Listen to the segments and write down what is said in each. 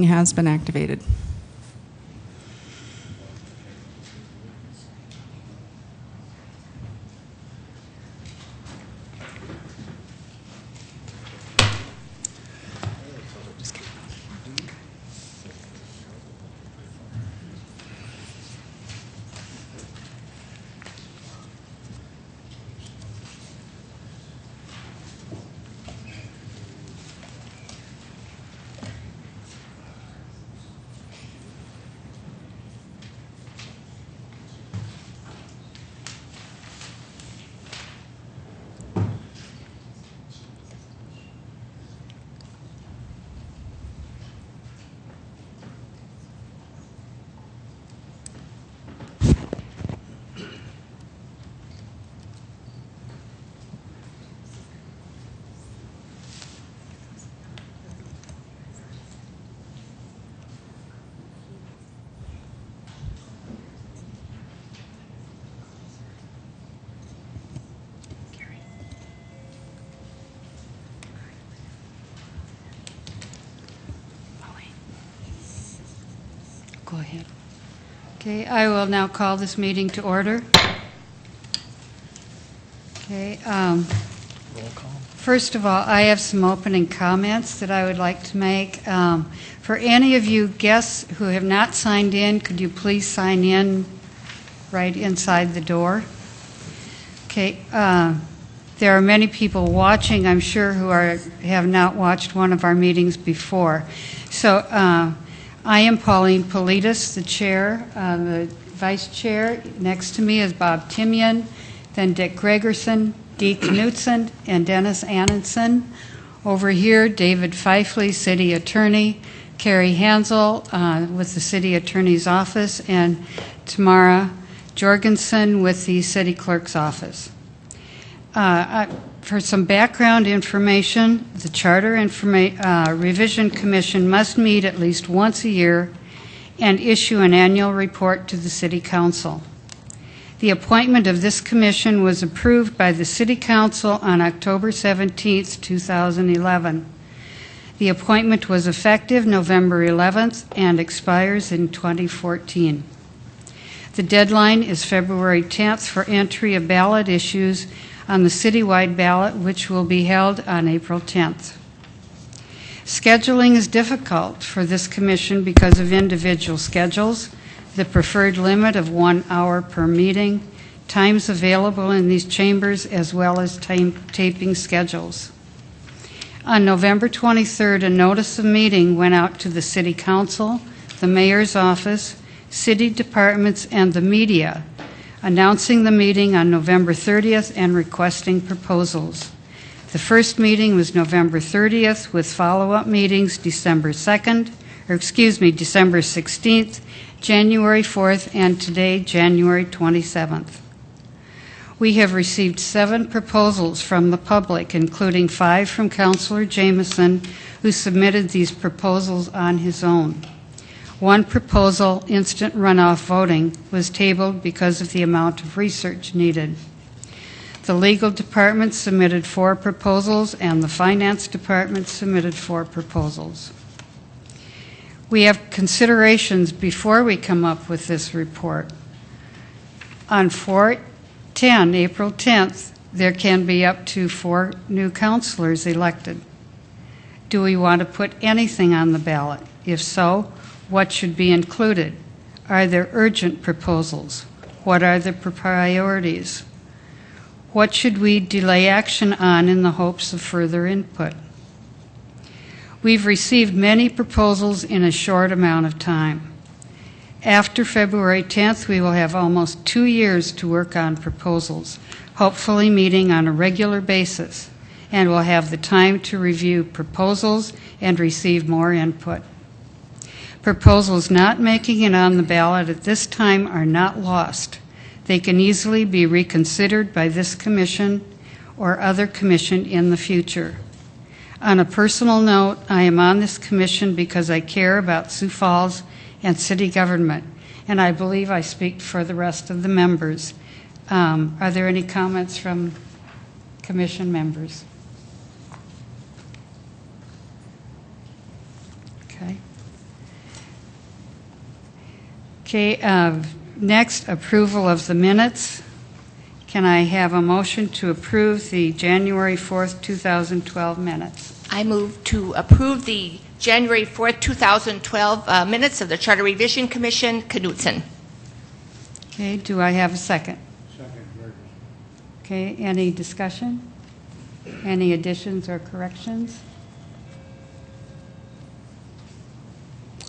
has been activated. Go ahead. Okay, I will now call this meeting to order. Okay, Roll call. first of all, I have some opening comments that I would like to make. For any of you guests who have not signed in, could you please sign in right inside the door? Okay, there are many people watching, I'm sure, who have not watched one of our meetings before. So I am Pauline Politis, the chair. The vice chair next to me is Bob Timian, then Dick Gregerson, Dee Knutson, and Dennis Annenson. Over here, David Feifley, city attorney, Carrie Hansel with the city attorney's office, and Tamara Jorgensen with the city clerk's office. For some background information, the Charter Revision Commission must meet at least once a year and issue an annual report to the City Council. The appointment of this commission was approved by the City Council on October 17, 2011. The appointment was effective November 11th and expires in 2014. The deadline is February 10th for entry of ballot issues on the citywide ballot, which will be held on April 10th. Scheduling is difficult for this commission because of individual schedules, the preferred limit of 1 hour per meeting, times available in these chambers, as well as taping schedules. On November 23rd, a notice of meeting went out to the City Council, the Mayor's office, city departments, and the media, announcing the meeting on November 30th and requesting proposals. The first meeting was November 30th with follow-up meetings December 16th, January 4th, and today, January 27th. We have received 7 proposals from the public, including 5 from Councillor Jameson, who submitted these proposals on his own. One proposal, instant runoff voting, was tabled because of the amount of research needed. The legal department submitted 4 proposals, and the finance department submitted 4 proposals. We have considerations before we come up with this report. On April 10th, there can be up to 4 new councilors elected. Do we want to put anything on the ballot? If so, what should be included? Are there urgent proposals? What are the priorities? What should we delay action on in the hopes of further input? We've received many proposals in a short amount of time. After February 10th, we will have almost 2 years to work on proposals, hopefully meeting on a regular basis, and we'll have the time to review proposals and receive more input. Proposals not making it on the ballot at this time are not lost. They can easily be reconsidered by this commission or other commission in the future. On a personal note, I am on this commission because I care about Sioux Falls and city government, and I believe I speak for the rest of the members. Are there any comments from commission members? Okay. Okay, next, approval of the minutes. Can I have a motion to approve the January 4th, 2012 minutes? I move to approve the January 4th, 2012 minutes of the Charter Revision Commission, Knutson. Okay, do I have a second? Second, Burgess. Okay, any discussion? Any additions or corrections?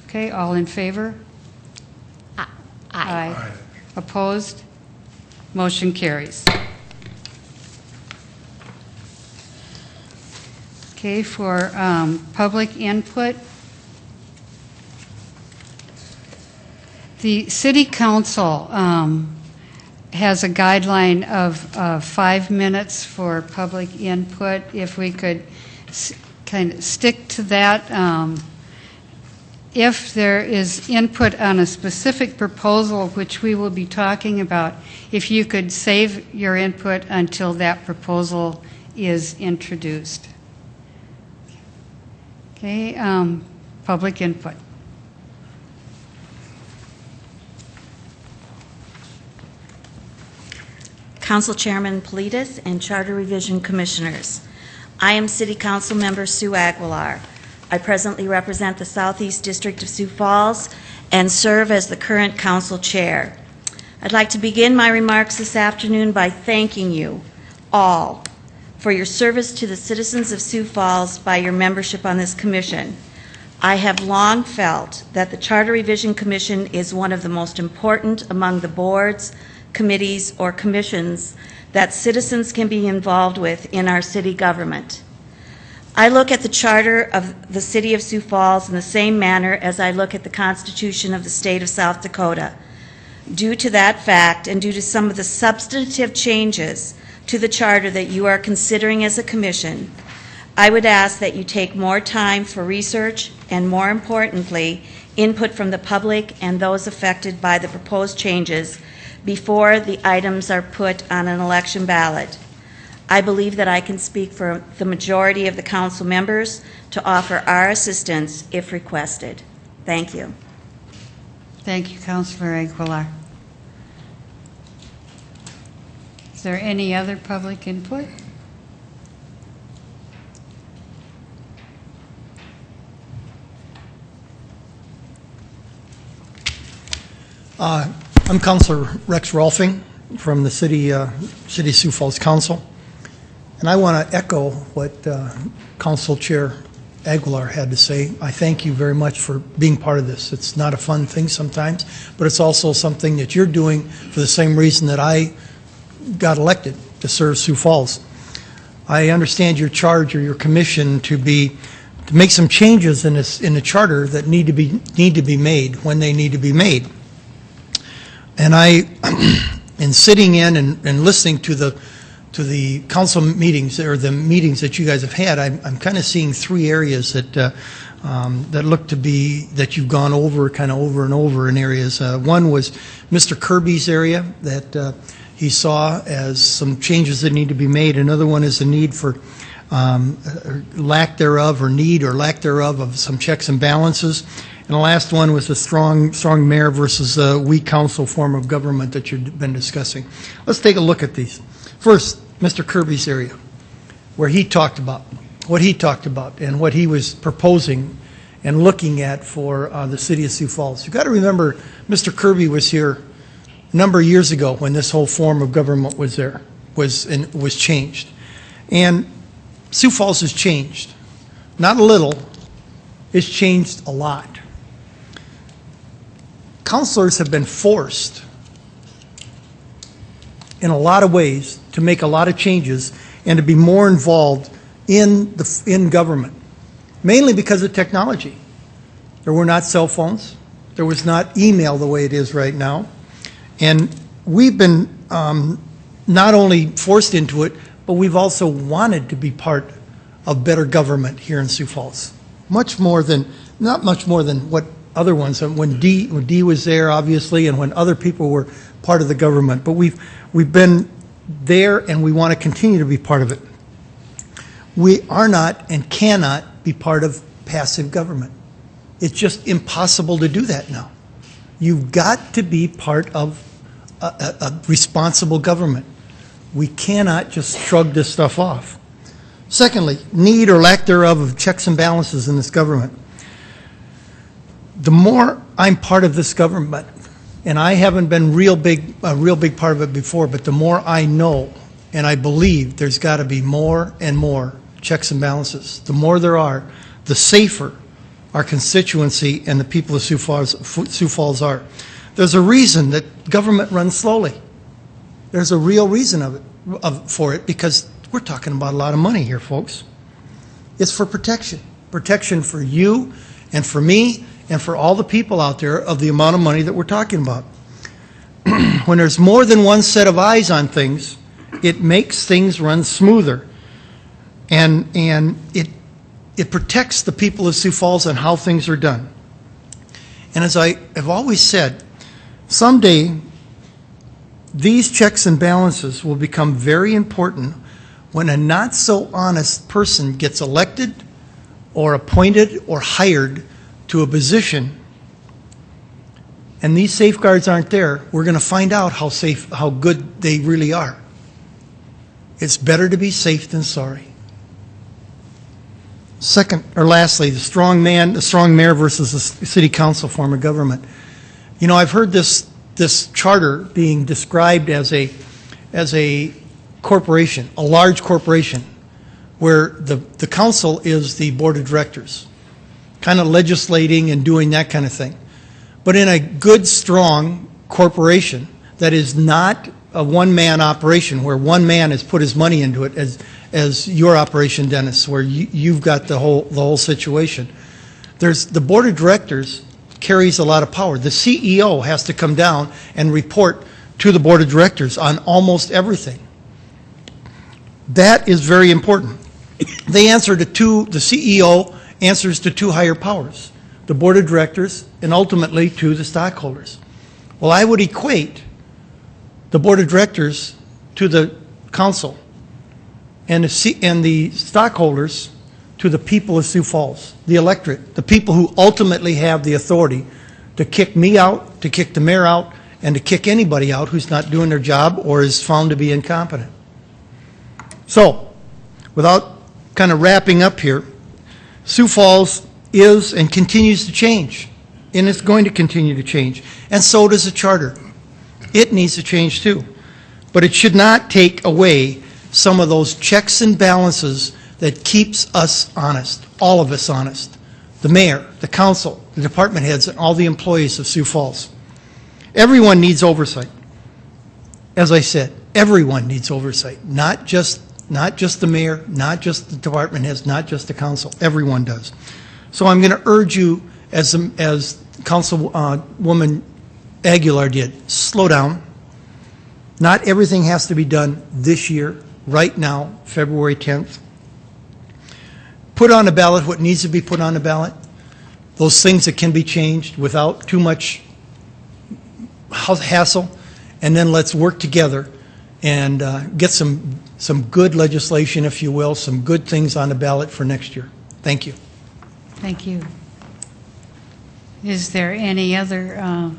Okay, all in favor? Aye. Opposed? Motion carries. Okay, for public input, the City Council has a guideline of 5 minutes for public input. If we could kind of stick to that. If there is input on a specific proposal, which we will be talking about, if you could save your input until that proposal is introduced. Okay, public input. Council Chairman Politis and Charter Revision Commissioners. I am City Council Member Sue Aguilar. I presently represent the Southeast District of Sioux Falls and serve as the current Council Chair. I'd like to begin my remarks this afternoon by thanking you all for your service to the citizens of Sioux Falls by your membership on this commission. I have long felt that the Charter Revision Commission is one of the most important among the boards, committees, or commissions that citizens can be involved with in our city government. I look at the Charter of the City of Sioux Falls in the same manner as I look at the Constitution of the State of South Dakota. Due to that fact, and due to some of the substantive changes to the Charter that you are considering as a commission, I would ask that you take more time for research and, more importantly, input from the public and those affected by the proposed changes before the items are put on an election ballot. I believe that I can speak for the majority of the council members to offer our assistance if requested. Thank you. Thank you, Councilor Aguilar. Is there any other public input? I'm Councilor Rex Rolfing from the City of Sioux Falls Council. And I want to echo what Council Chair Aguilar had to say. I thank you very much for being part of this. It's not a fun thing sometimes, but it's also something that you're doing for the same reason that I got elected to serve Sioux Falls. I understand your charge or your commission to make some changes in the charter that need to be made when they need to be made. And in sitting in and listening to the council meetings or the meetings that you guys have had, I'm kind of seeing three areas that look to be that you've gone over kind of over and over in areas. One was Mr. Kirby's area that he saw as some changes that need to be made. Another one is the need for lack thereof or need or lack thereof of some checks and balances. And the last one was the strong mayor versus weak council form of government that you've been discussing. Let's take a look at these. First, Mr. Kirby's area, where he talked about what he talked about and what he was proposing and looking at for the city of Sioux Falls. You've got to remember, Mr. Kirby was here a number of years ago when this whole form of government was changed. And Sioux Falls has changed. Not a little, it's changed a lot. Councilors have been forced in a lot of ways to make a lot of changes and to be more involved in government, mainly because of technology. There were not cell phones. There was not email the way it is right now. And we've been not only forced into it, but we've also wanted to be part of better government here in Sioux Falls. Not much more than what other ones, when Dee was there, obviously, and when other people were part of the government. But we've been there, and we want to continue to be part of it. We are not and cannot be part of passive government. It's just impossible to do that now. You've got to be part of a responsible government. We cannot just shrug this stuff off. Secondly, need or lack thereof of checks and balances in this government. The more I'm part of this government, and I haven't been a real big part of it before, but the more I know and I believe there's got to be more and more checks and balances. The more there are, the safer our constituency and the people of Sioux Falls are. There's a reason that government runs slowly. There's a real reason for it, because we're talking about a lot of money here, folks. It's for protection. Protection for you and for me and for all the people out there of the amount of money that we're talking about. When there's more than one set of eyes on things, it makes things run smoother. And it protects the people of Sioux Falls on how things are done. And as I have always said, someday these checks and balances will become very important when a not so honest person gets elected or appointed or hired to a position, and these safeguards aren't there. We're going to find out how good they really are. It's better to be safe than sorry. Lastly, the strong mayor versus the city council form of government. You know, I've heard this charter being described as a corporation, a large corporation, where the council is the board of directors, kind of legislating and doing that kind of thing. But in a good, strong corporation that is not a one-man operation where one man has put his money into it, as your operation, Dennis, where you've got the whole situation. The board of directors carries a lot of power. The CEO has to come down and report to the board of directors on almost everything. That is very important. The CEO answers to two higher powers, the board of directors and ultimately to the stockholders. Well, I would equate the board of directors to the council and the stockholders to the people of Sioux Falls, the electorate, the people who ultimately have the authority to kick me out, to kick the mayor out, and to kick anybody out who's not doing their job or is found to be incompetent. So, without kind of wrapping up here, Sioux Falls is and continues to change, and it's going to continue to change, and so does the charter. It needs to change too, but it should not take away some of those checks and balances that keeps us honest, all of us honest, the mayor, the council, the department heads, and all the employees of Sioux Falls. Everyone needs oversight. As I said, everyone needs oversight, not just the mayor, not just the department heads, not just the council. Everyone does. So I'm going to urge you, as Councilwoman Aguilar did, slow down. Not everything has to be done this year, right now, February 10th. Put on a ballot what needs to be put on the ballot, those things that can be changed without too much hassle, and then let's work together and get some good legislation, if you will, some good things on the ballot for next year. Thank you. Thank you. Is there any other?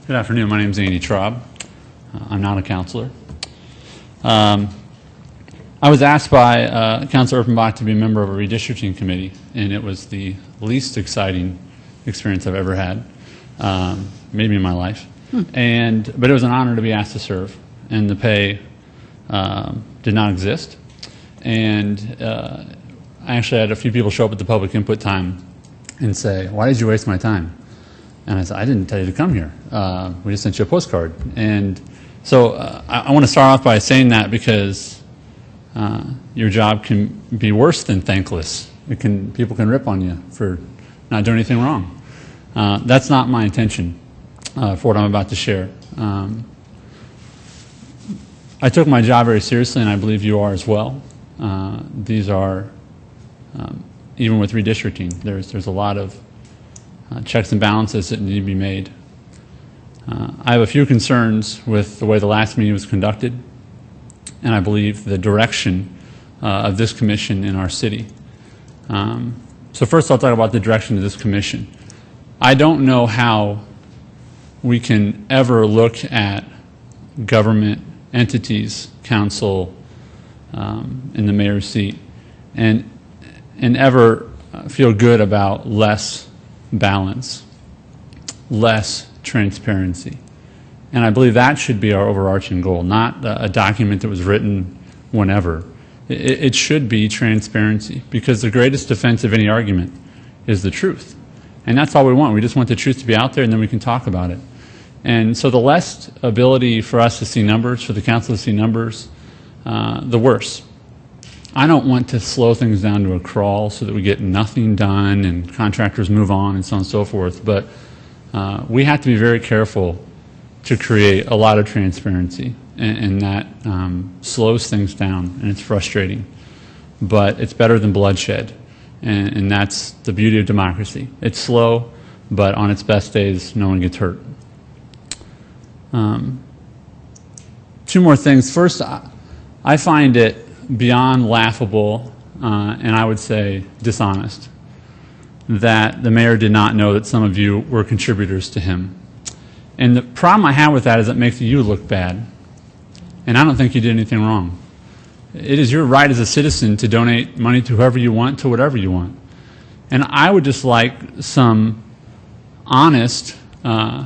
Good afternoon. My name is Andy Traub. I'm not a counselor. I was asked by Councilor Urbanbach to be a member of a redistricting committee, and it was the least exciting experience I've ever had, maybe in my life. But it was an honor to be asked to serve, and the pay did not exist. And I actually had a few people show up at the public input time and say, "Why did you waste my time?" And I said, "I didn't tell you to come here. We just sent you a postcard." And so I want to start off by saying that because your job can be worse than thankless. People can rip on you for not doing anything wrong. That's not my intention for what I'm about to share. I took my job very seriously, and I believe you are as well. These are, even with redistricting, there's a lot of checks and balances that need to be made. I have a few concerns with the way the last meeting was conducted, and I believe the direction of this commission in our city. So first I'll talk about the direction of this commission. I don't know how we can ever look at government entities, council, in the mayor's seat, and ever feel good about less balance, less transparency. And I believe that should be our overarching goal, not a document that was written whenever. It should be transparency, because the greatest defense of any argument is the truth. And that's all we want. We just want the truth to be out there, and then we can talk about it. And so the less ability for us to see numbers, for the council to see numbers, the worse. I don't want to slow things down to a crawl so that we get nothing done and contractors move on and so on and so forth. But we have to be very careful to create a lot of transparency, and that slows things down, and it's frustrating. But it's better than bloodshed, and that's the beauty of democracy. It's slow, but on its best days, no one gets hurt. Two more things. First, I find it beyond laughable, and I would say dishonest, that the mayor did not know that some of you were contributors to him. And the problem I have with that is it makes you look bad. And I don't think you did anything wrong. It is your right as a citizen to donate money to whoever you want, to whatever you want. And I would just like some honest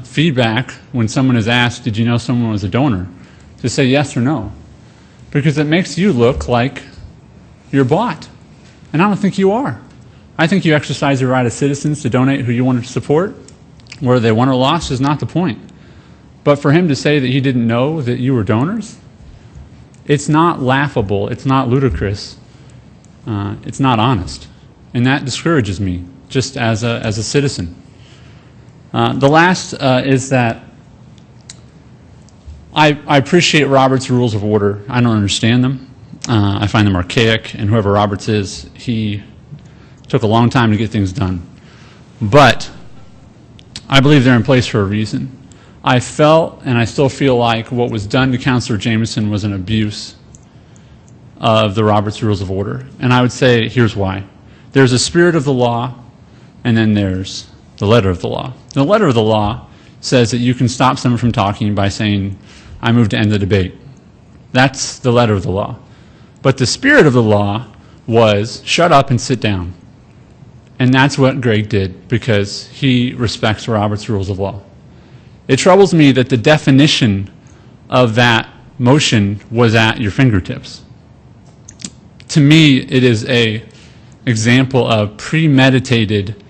feedback when someone is asked, did you know someone was a donor? To say yes or no. Because it makes you look like you're bought. And I don't think you are. I think you exercise your right as citizens to donate who you want to support. Whether they won or lost is not the point. But for him to say that he didn't know that you were donors, it's not laughable, it's not ludicrous, it's not honest. And that discourages me, just as a citizen. The last is that I appreciate Robert's rules of order. I don't understand them. I find them archaic, and whoever Roberts is, he took a long time to get things done. But I believe they're in place for a reason. I felt, and I still feel like, what was done to Councilor Jameson was an abuse of the Roberts Rules of Order. And I would say, here's why. There's a spirit of the law, and then there's the letter of the law. The letter of the law says that you can stop someone from talking by saying, I move to end the debate. That's the letter of the law. But the spirit of the law was, shut up and sit down. And that's what Greg did, because he respects Robert's Rules of Law. It troubles me that the definition of that motion was at your fingertips. To me, it is an example of premeditated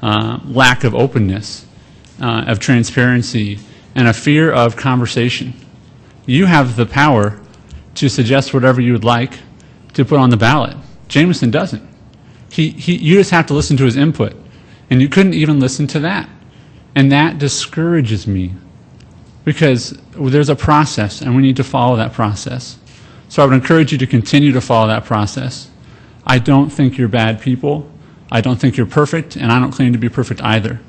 lack of openness, of transparency, and a fear of conversation. You have the power to suggest whatever you would like to put on the ballot. Jameson doesn't. You just have to listen to his input, and you couldn't even listen to that. And that discourages me, because there's a process, and we need to follow that process. So I would encourage you to continue to follow that process. I don't think you're bad people. I don't think you're perfect, and I don't claim to be perfect either.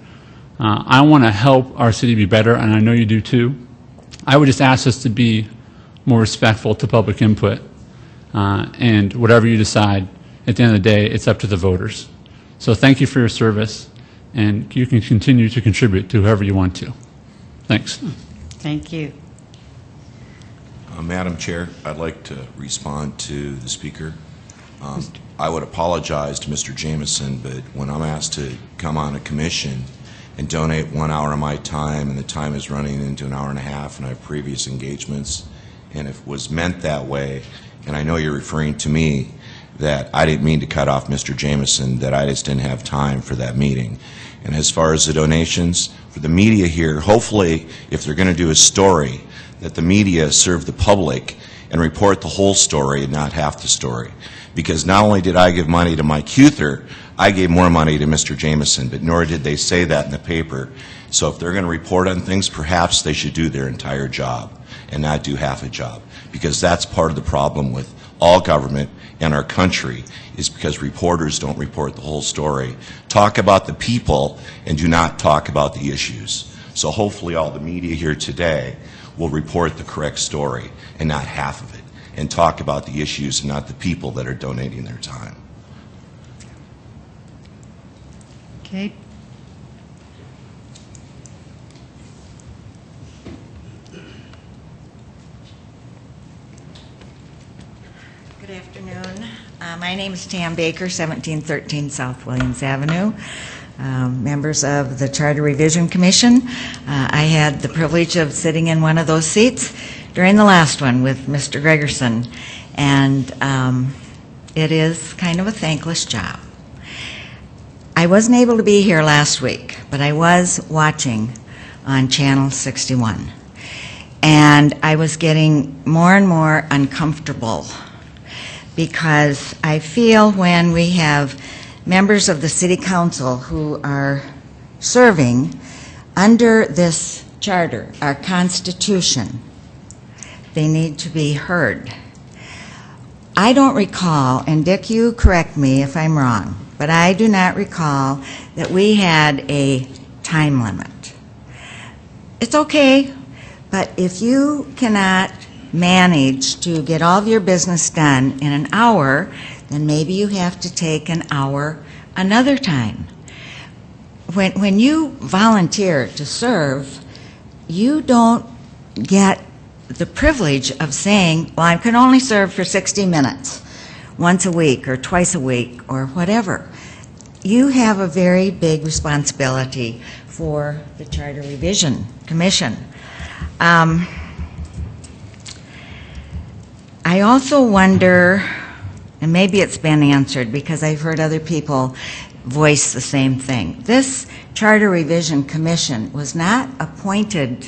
I want to help our city be better, and I know you do too. I would just ask us to be more respectful to public input, and whatever you decide, at the end of the day, it's up to the voters. So thank you for your service, and you can continue to contribute to whoever you want to. Thanks. Thank you. Madam Chair, I'd like to respond to the speaker. I would apologize to Mr. Jameson, but when I'm asked to come on a commission and donate 1 hour of my time, and the time is running into an hour and a half, and I have previous engagements, and if it was meant that way, and I know you're referring to me, that I didn't mean to cut off Mr. Jameson, that I just didn't have time for that meeting. And as far as the donations, for the media here, hopefully, if they're going to do a story, that the media serve the public and report the whole story and not half the story. Because not only did I give money to Mike Huther, I gave more money to Mr. Jameson, but nor did they say that in the paper. So if they're going to report on things, perhaps they should do their entire job and not do half a job. Because that's part of the problem with all government in our country, is because reporters don't report the whole story. Talk about the people and do not talk about the issues. So hopefully all the media here today will report the correct story and not half of it, and talk about the issues and not the people that are donating their time. Okay. Good afternoon. My name is Tam Baker, 1713 South Williams Avenue. Members of the Charter Revision Commission, I had the privilege of sitting in one of those seats during the last one with Mr. Gregerson, and it is kind of a thankless job. I wasn't able to be here last week, but I was watching on Channel 61, and I was getting more and more uncomfortable because I feel when we have members of the City Council who are serving under this charter, our Constitution, they need to be heard. I don't recall, and Dick, you correct me if I'm wrong, but I do not recall that we had a time limit. It's okay, but if you cannot manage to get all of your business done in an hour, then maybe you have to take an hour another time. When you volunteer to serve, you don't get the privilege of saying, well, I can only serve for 60 minutes, once a week or twice a week or whatever. You have a very big responsibility for the Charter Revision Commission. I also wonder, and maybe it's been answered because I've heard other people voice the same thing. This Charter Revision Commission was not appointed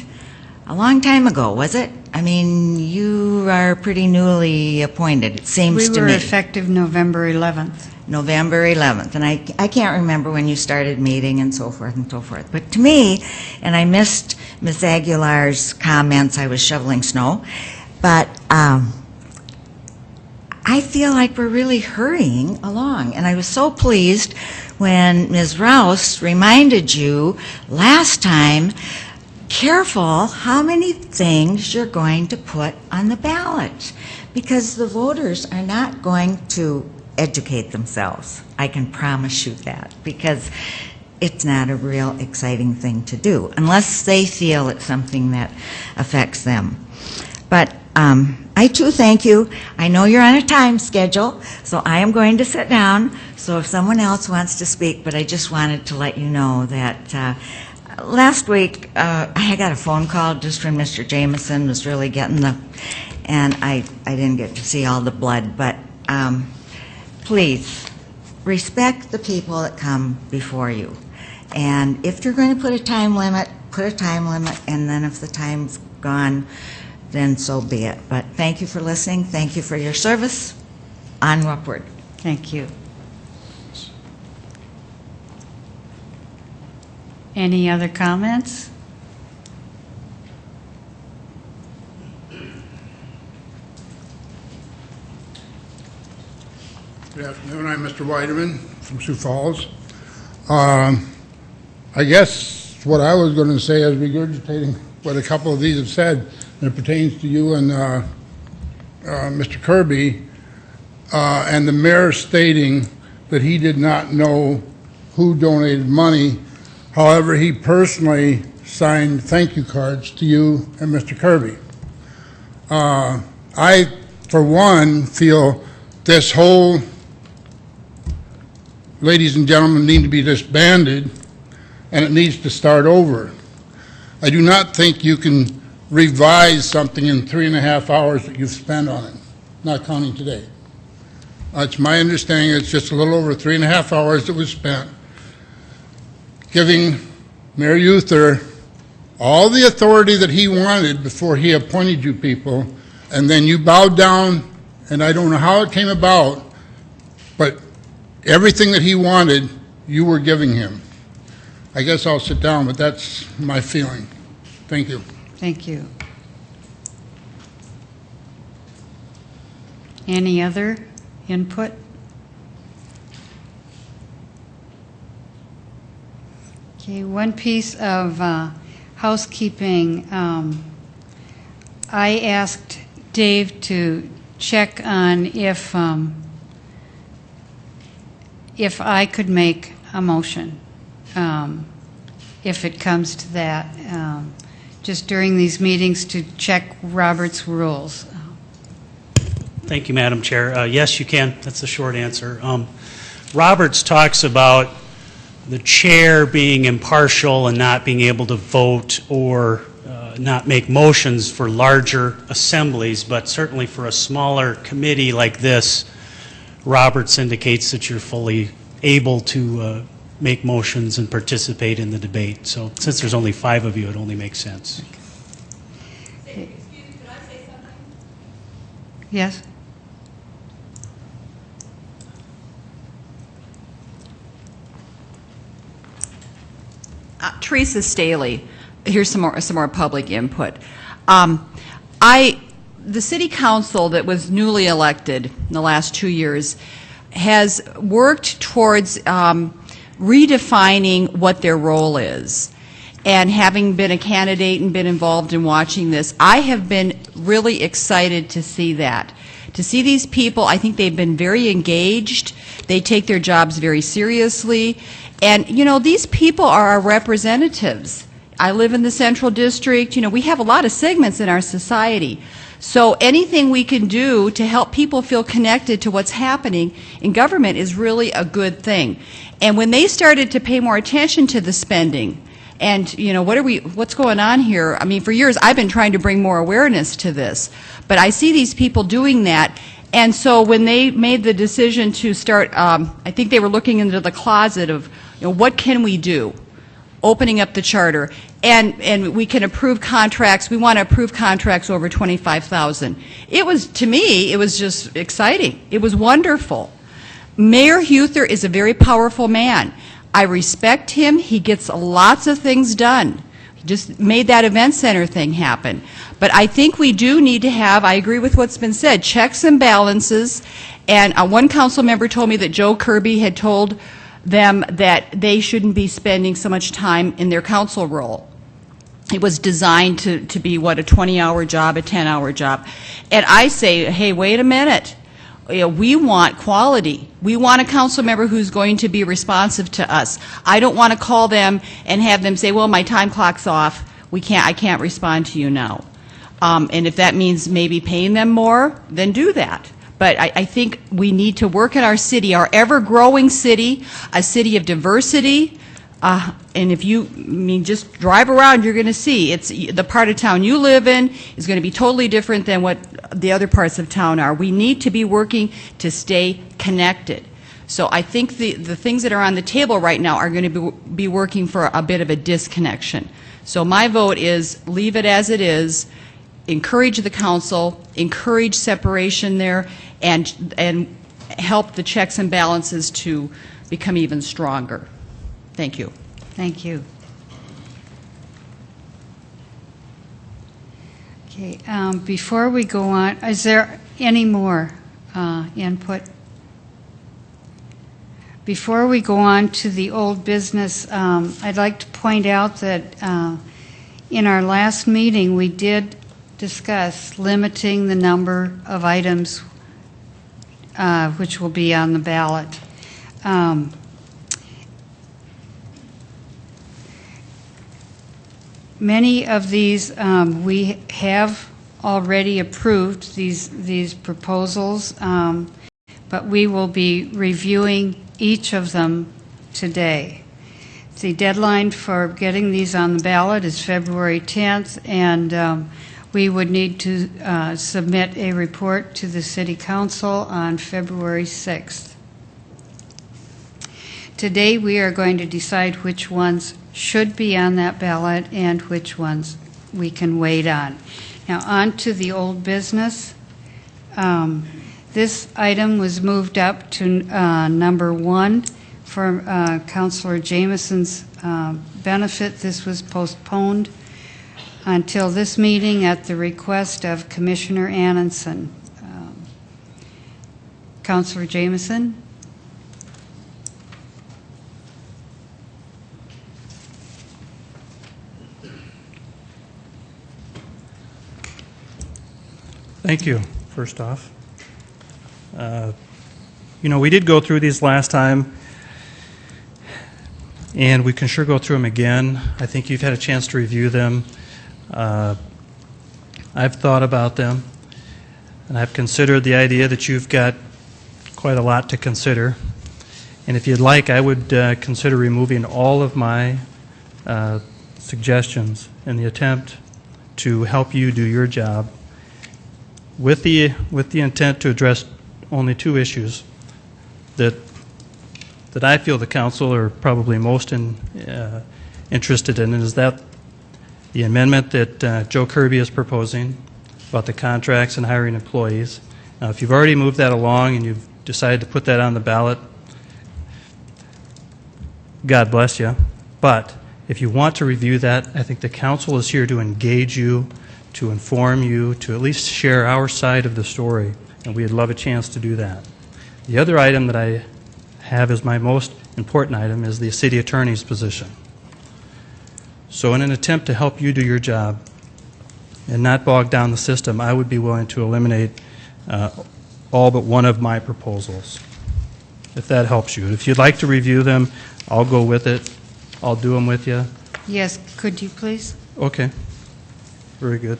a long time ago, was it? I mean, you are pretty newly appointed, it seems to We were me. effective November 11th. November 11th, and I can't remember when you started meeting and so forth and so forth. But to me, and I missed Ms. Aguilar's comments, I was shoveling snow, but I feel like we're really hurrying along, and I was so pleased when Ms. Rouse reminded you last time, careful how many things you're going to put on the ballot, because the voters are not going to educate themselves. I can promise you that, because it's not a real exciting thing to do, unless they feel it's something that affects them. But I too thank you. I know you're on a time schedule, so I am going to sit down. So if someone else wants to speak, but I just wanted to let you know that last week I got a phone call just when Mr. Jameson was really getting and I didn't get to see all the blood, but please respect the people that come before you. And if you're going to put a time limit, and then if the time's gone, then so be it. But thank you for listening. Thank you for your service. Onward. Thank you. Any other comments? Good afternoon. I'm Mr. Weideman from Sioux Falls. I guess what I was going to say is regurgitating what a couple of these have said, and it pertains to you and Mr. Kirby, and the mayor stating that he did not know who donated money. However, he personally signed thank you cards to you and Mr. Kirby. I, for one, feel this whole ladies and gentlemen need to be disbanded, and it needs to start over. I do not think you can revise something in 3.5 hours that you've spent on it, not counting today. It's my understanding it's just a little over 3.5 hours that was spent giving Mayor Uther all the authority that he wanted before he appointed you people, and then you bowed down, and I don't know how it came about, but everything that he wanted, you were giving him. I guess I'll sit down, but that's my feeling. Thank you. Thank you. Any other input? Okay, one piece of housekeeping. I asked Dave to check on if I could make a motion. if it comes to that, just during these meetings to check Robert's rules. Thank you, Madam Chair. Yes, you can. That's the short answer. Roberts talks about the chair being impartial and not being able to vote or not make motions for larger assemblies, but certainly for a smaller committee like this, Roberts indicates that you're fully able to make motions and participate in the debate. So since there's only 5 of you, it only makes sense. Excuse me, could I say something? Yes? Teresa Staley. Here's some more public input. The city council that was newly elected in the last 2 years has worked towards redefining what their role is. And having been a candidate and been involved in watching this, I have been really excited to see that. To see these people, I think they've been very engaged. They take their jobs very seriously. And, you know, these people are our representatives. I live in the Central District. You know, we have a lot of segments in our society. So anything we can do to help people feel connected to what's happening in government is really a good thing. And when they started to pay more attention to the spending, and, you know, what's going on here? I mean, for years I've been trying to bring more awareness to this, but I see these people doing that. And so when they made the decision to start, I think they were looking into the closet of, you know, what can we do? Opening up the charter, and we can approve contracts. We want to approve contracts over $25,000. It was, to me, it was just exciting. It was wonderful. Mayor Huther is a very powerful man. I respect him. He gets lots of things done. He just made that event center thing happen. But I think we do need to have, I agree with what's been said, checks and balances. And one council member told me that Joe Kirby had told them that they shouldn't be spending so much time in their council role. It was designed to be, what, a 20-hour job, a 10-hour job. And I say, hey, wait a minute. You know, we want quality. We want a council member who's going to be responsive to us. I don't want to call them and have them say, well, my time clock's off. I can't respond to you now. And if that means maybe paying them more, then do that. But I think we need to work in our city, our ever-growing city, a city of diversity. And if you, just drive around, you're going to see it's the part of town you live in is going to be totally different than what the other parts of town are. We need to be working to stay connected. So I think the things that are on the table right now are going to be working for a bit of a disconnection. So my vote is leave it as it is. Encourage the council, encourage separation there, and help the checks and balances to become even stronger. Thank you. Thank you. Okay, before we go on, is there any more input? Before we go on to the old business, I'd like to point out that in our last meeting, we did discuss limiting the number of items which will be on the ballot. Many of these we have already approved, these proposals, but we will be reviewing each of them today. The deadline for getting these on the ballot is February 10th, and we would need to submit a report to the City Council on February 6th. Today we are going to decide which ones should be on that ballot and which ones we can wait on. Now on to the old business. This item was moved up to number 1 for Councilor Jameson's benefit. This was postponed until this meeting at the request of Commissioner Annenson. Councilor Jameson? Thank you, first off. You know, we did go through these last time. And we can sure go through them again. I think you've had a chance to review them. I've thought about them, and I've considered the idea that you've got quite a lot to consider. And if you'd like, I would consider removing all of my suggestions in the attempt to help you do your job with the intent to address only two issues that I feel the council are probably most interested in, and is that the amendment that Joe Kirby is proposing about the contracts and hiring employees. Now, if you've already moved that along and you've decided to put that on the ballot, God bless you. But if you want to review that, I think the council is here to engage you, to inform you, to at least share our side of the story, and we'd love a chance to do that. The other item that I have as my most important item is the city attorney's position. So in an attempt to help you do your job and not bog down the system, I would be willing to eliminate all but one of my proposals, if that helps you. If you'd like to review them, I'll go with it. I'll do them with you. Yes, could you please? Okay. Very good.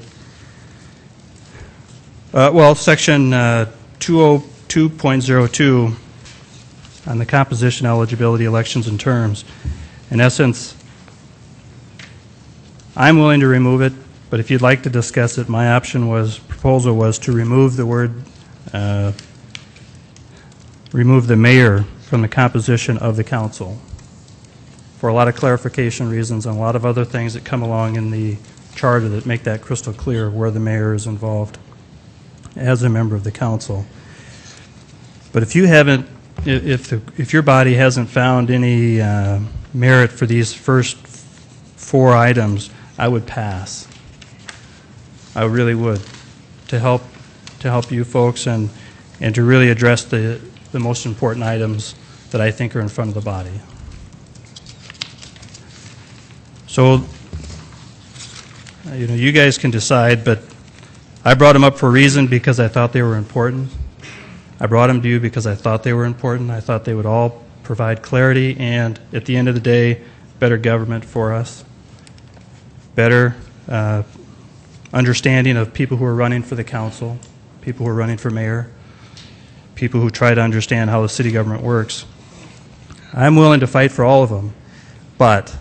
Well, section 202.02 on the composition, eligibility, elections, and terms. In essence, I'm willing to remove it, but if you'd like to discuss it, my proposal was to remove the word, remove the mayor from the composition of the council for a lot of clarification reasons and a lot of other things that come along in the charter that make that crystal clear where the mayor is involved as a member of the council. But if you haven't, if your body hasn't found any merit for these first four items, I would pass. I really would, to help you folks and to really address the most important items that I think are in front of the body. So, you guys can decide, but I brought them up for a reason, because I thought they were important. I brought them to you because I thought they were important. I thought they would all provide clarity and, at the end of the day, better government for us, better understanding of people who are running for the council, people who are running for mayor, people who try to understand how the city government works. I'm willing to fight for all of them, but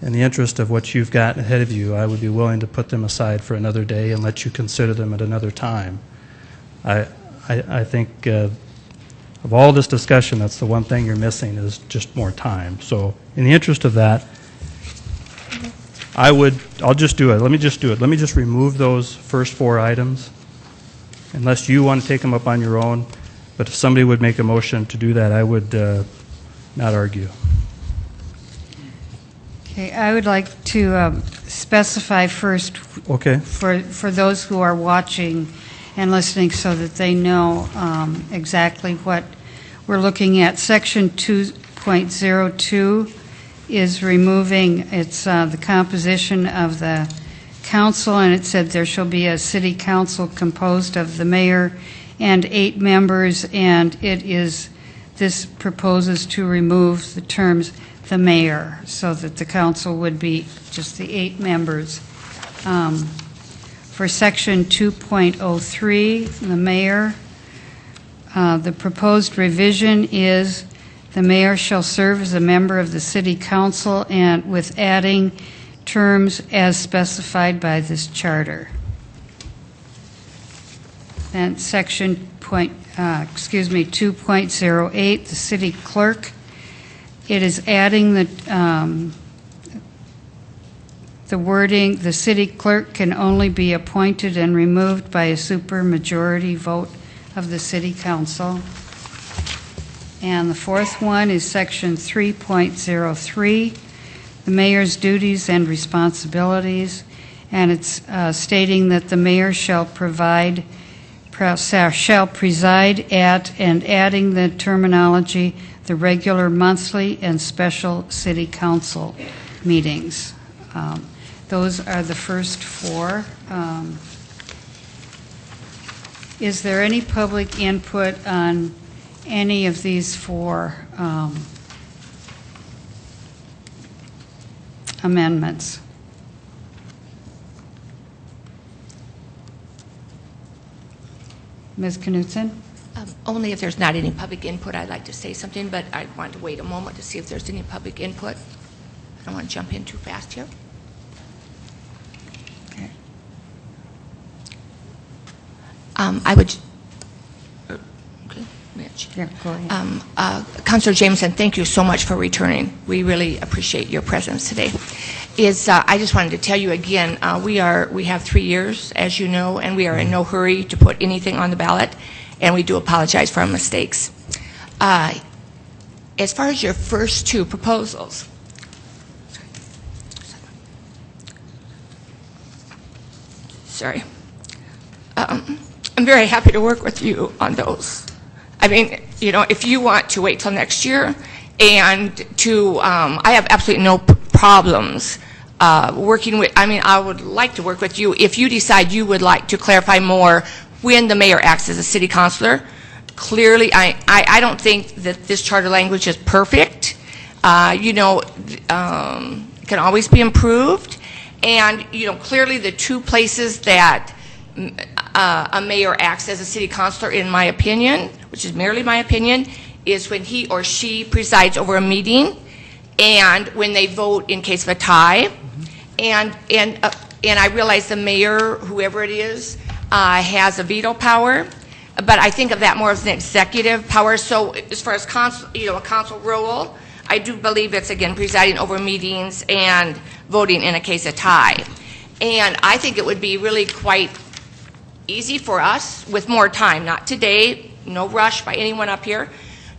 in the interest of what you've got ahead of you, I would be willing to put them aside for another day and let you consider them at another time. I think of all this discussion, that's the one thing you're missing is just more time. So in the interest of that, I'll just do it. Let me just do it. Let me just remove those first four items, unless you want to take them up on your own. But if somebody would make a motion to do that, I would not argue. Okay, I would like to specify first Okay. for those who are watching and listening so that they know exactly what we're looking at. Section 2.02 is removing, it's the composition of the council, and it said there shall be a city council composed of the mayor and 8 members, and this proposes to remove the terms the mayor, so that the council would be just the 8 members. For section 2.03, the mayor, the proposed revision is the mayor shall serve as a member of the city council, and with adding terms as specified by this charter. And section 2.08, the city clerk, it is adding the wording, the city clerk can only be appointed and removed by a supermajority vote of the city council. And the fourth one is section 3.03, the mayor's duties and responsibilities, and it's stating that the mayor shall preside at, and adding the terminology, the regular monthly and special city council meetings. Those are the first four. Is there any public input on any of these four amendments. Ms. Knutson? Only if there's not any public input, I'd like to say something, but I want to wait a moment to see if there's any public input. I don't want to jump in too fast here. Okay. I would, okay, Mitch. Yeah, go ahead. Councilor Jameson, thank you so much for returning. We really appreciate your presence today. I just wanted to tell you again, we have 3 years, as you know, and we are in no hurry to put anything on the ballot, and we do apologize for our mistakes. As far as your first two proposals, sorry. I'm very happy to work with you on those. I mean, you know, if you want to wait till next year and to, I have absolutely no problems working with, I mean, I would like to work with you if you decide you would like to clarify more when the mayor acts as a city councilor. Clearly, I don't think that this charter language is perfect. You know, it can always be improved. And, you know, clearly the two places that a mayor acts as a city councilor, in my opinion, which is merely my opinion, is when he or she presides over a meeting and when they vote in case of a tie. And I realize the mayor, whoever it is, has a veto power, but I think of that more as an executive power. So as far as council, you know, a council role, I do believe it's, again, presiding over meetings and voting in a case of tie. And I think it would be really quite easy for us, with more time, not today, no rush by anyone up here,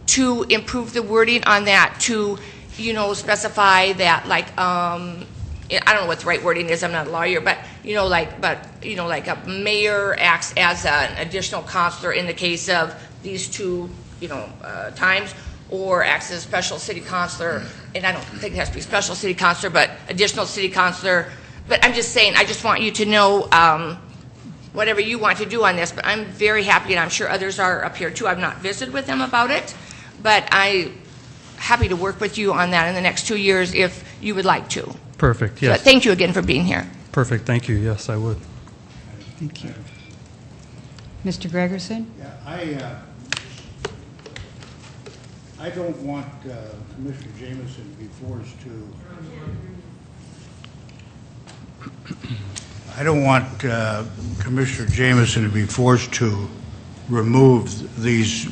to improve the wording on that, to, you know, specify that, like, I don't know what the right wording is, I'm not a lawyer, but, you know, like a mayor acts as an additional counselor in the case of these two, you know, times, or acts as a special city councilor, and I don't think it has to be special city councilor, but additional city councilor. But I'm just saying, I just want you to know whatever you want to do on this, but I'm very happy, and I'm sure others are up here too. I've not visited with them about it, but I'm happy to work with you on that in the next 2 years if you would like to. Perfect, yes. So thank you again for being here. Perfect, thank you, yes, I would. Thank you. Mr. Gregerson? Yeah, I don't want Commissioner Jameson to be forced to. I don't want Commissioner Jameson to be forced to remove these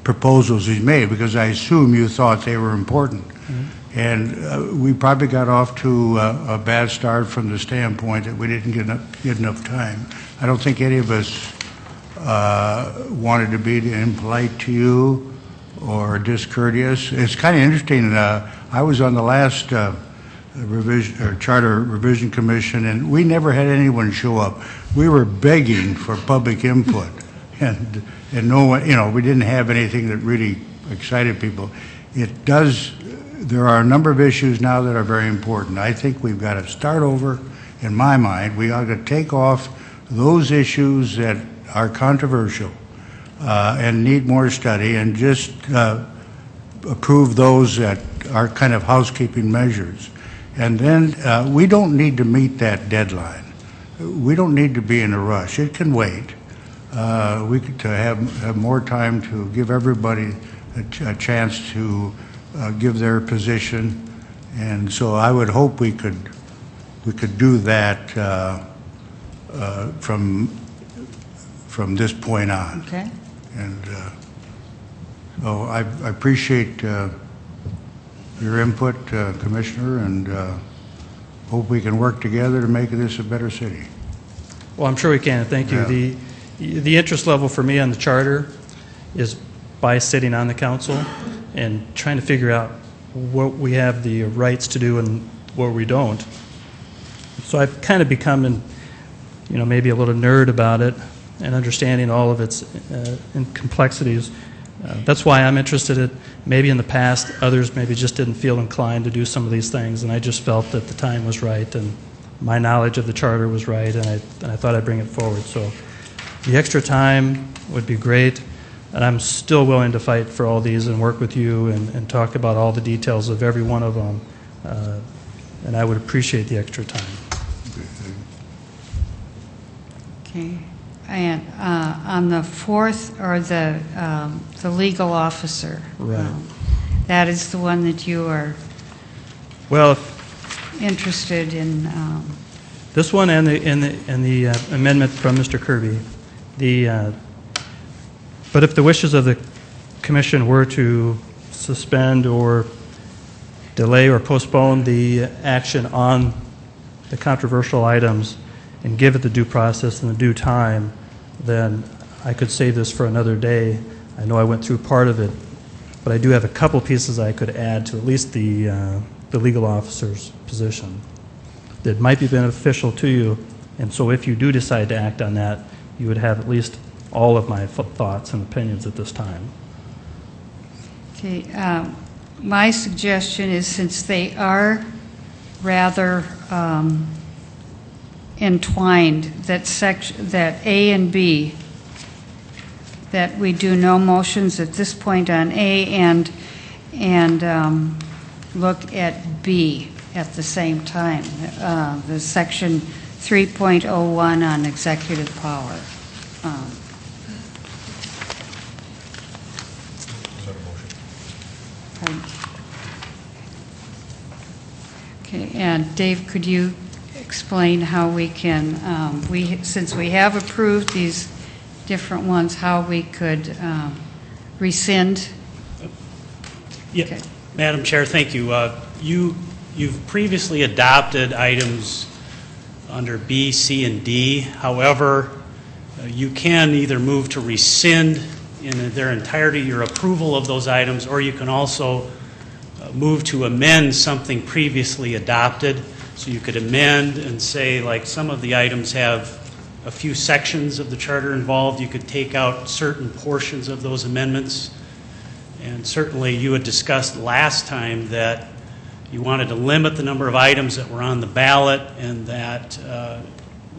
proposals he's made, because I assume you thought they were important. Mm-hmm. And we probably got off to a bad start from the standpoint that we didn't get enough time. I don't think any of us wanted to be impolite to you or discourteous. It's kind of interesting. I was on the last Charter Revision Commission, and we never had anyone show up. We were begging for public input, and no one, you know, we didn't have anything that really excited people. It does. There are a number of issues now that are very important. I think we've got to start over. In my mind, we ought to take off those issues that are controversial and need more study, and just approve those that are kind of housekeeping measures. And then we don't need to meet that deadline. We don't need to be in a rush. It can wait. We could to have more time to give everybody a chance to give their position, and so I would hope we could do that from this point on. Okay. And so I appreciate your input, Commissioner, and hope we can work together to make this a better city. Well, I'm sure we can, thank you. Yeah. The interest level for me on the charter is by sitting on the council and trying to figure out what we have the rights to do and what we don't. So I've kind of become, you know, maybe a little nerd about it and understanding all of its complexities. That's why I'm interested in, maybe in the past, others maybe just didn't feel inclined to do some of these things, and I just felt that the time was right and my knowledge of the charter was right, and I thought I'd bring it forward. So the extra time would be great, and I'm still willing to fight for all these and work with you and talk about all the details of every one of them. and I would appreciate the extra time. Okay. And on the fourth, or the legal officer. Right. That is the one that you are Well, interested in. this one and the amendment from Mr. Kirby, but if the wishes of the commission were to suspend or delay or postpone the action on the controversial items and give it the due process and the due time, then I could save this for another day. I know I went through part of it, but I do have a couple pieces I could add to at least the legal officer's position that might be beneficial to you. And so if you do decide to act on that, you would have at least all of my thoughts and opinions at this time. Okay. My suggestion is, since they are rather entwined, that A and B, that we do no motions at this point on A and look at B at the same time, the section 3.01 on executive power. Okay, and Dave, could you explain how we can, since we have approved these different ones, how we could rescind? Yeah. Okay. Madam Chair, thank you. You've previously adopted items under B, C, and D. However, you can either move to rescind in their entirety your approval of those items, or you can also move to amend something previously adopted. So you could amend and say, like, some of the items have a few sections of the charter involved. You could take out certain portions of those amendments. And certainly you had discussed last time that you wanted to limit the number of items that were on the ballot, and that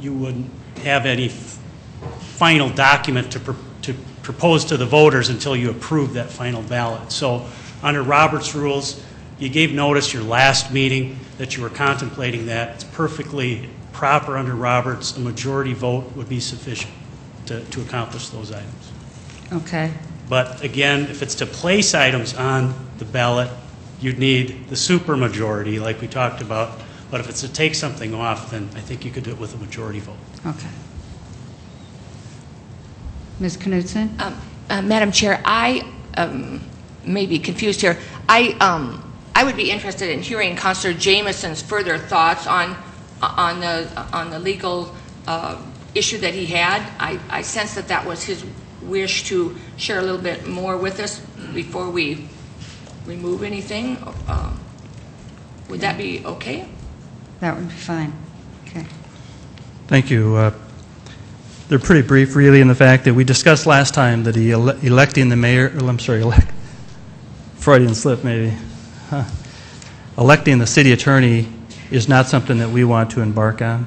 you wouldn't have any final document to propose to the voters until you approved that final ballot. So under Robert's rules, you gave notice your last meeting that you were contemplating that. It's perfectly proper under Roberts. A majority vote would be sufficient to accomplish those items. Okay. But again, if it's to place items on the ballot, you'd need the supermajority like we talked about. But if it's to take something off, then I think you could do it with a majority vote. Okay. Ms. Knudsen? Madam Chair, I may be confused here. I would be interested in hearing Councilor Jameson's further thoughts on the legal issue that he had. I sense that was his wish to share a little bit more with us before we remove anything. Would that be okay? That would be fine. Okay. Thank you. They're pretty brief, really, in the fact that we discussed last time that electing the mayor, Freudian slip maybe, electing the city attorney is not something that we want to embark on,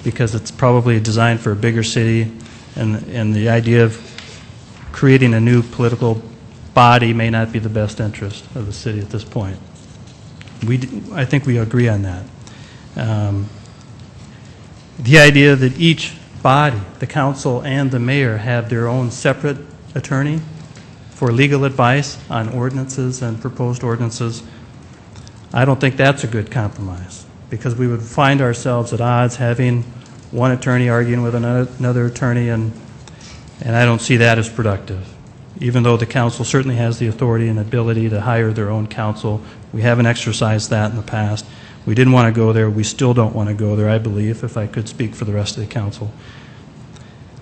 because it's probably designed for a bigger city, and the idea of creating a new political body may not be the best interest of the city at this point. I think we agree on that. The idea that each body, the council and the mayor, have their own separate attorney for legal advice on ordinances and proposed ordinances, I don't think that's a good compromise, because we would find ourselves at odds having one attorney arguing with another attorney, and I don't see that as productive. Even though the council certainly has the authority and ability to hire their own counsel, we haven't exercised that in the past. We didn't want to go there. We still don't want to go there, I believe, if I could speak for the rest of the council.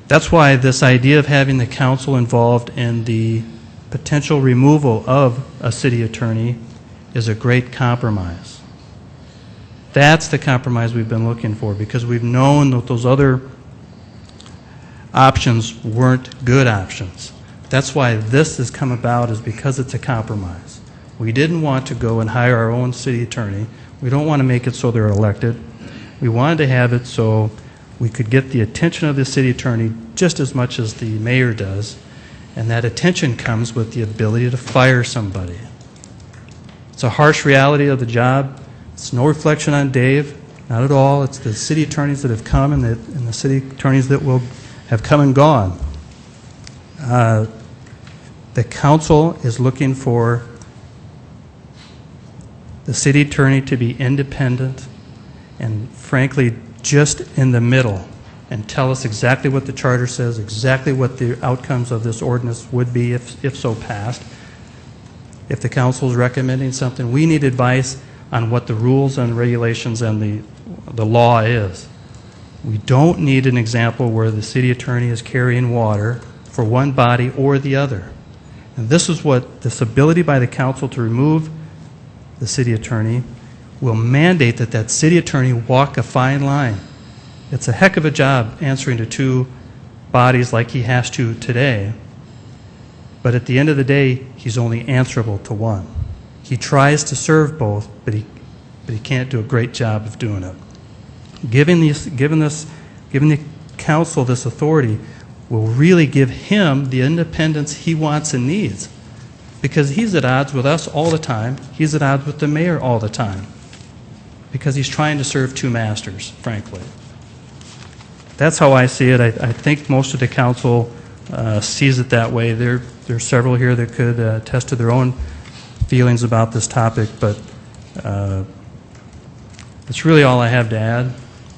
That's why this idea of having the council involved in the potential removal of a city attorney is a great compromise. That's the compromise we've been looking for, because we've known that those other options weren't good options. That's why this has come about, is because it's a compromise. We didn't want to go and hire our own city attorney. We don't want to make it so they're elected. We wanted to have it so we could get the attention of the city attorney just as much as the mayor does, and that attention comes with the ability to fire somebody. It's a harsh reality of the job. It's no reflection on Dave, not at all. It's the city attorneys that have come and the city attorneys that will have come and gone. The council is looking for the city attorney to be independent and frankly just in the middle and tell us exactly what the charter says, exactly what the outcomes of this ordinance would be if so passed. If the council is recommending something, we need advice on what the rules and regulations and the law is. We don't need an example where the city attorney is carrying water for one body or the other. And this is what this ability by the council to remove the city attorney will mandate that city attorney walk a fine line. It's a heck of a job answering to two bodies like he has to today. But at the end of the day, he's only answerable to one. He tries to serve both, but he can't do a great job of doing it. Giving the council this authority will really give him the independence he wants and needs, because he's at odds with us all the time. He's at odds with the mayor all the time, because he's trying to serve two masters, frankly. That's how I see it. I think most of the council sees it that way. There are several here that could attest to their own feelings about this topic, but that's really all I have to add,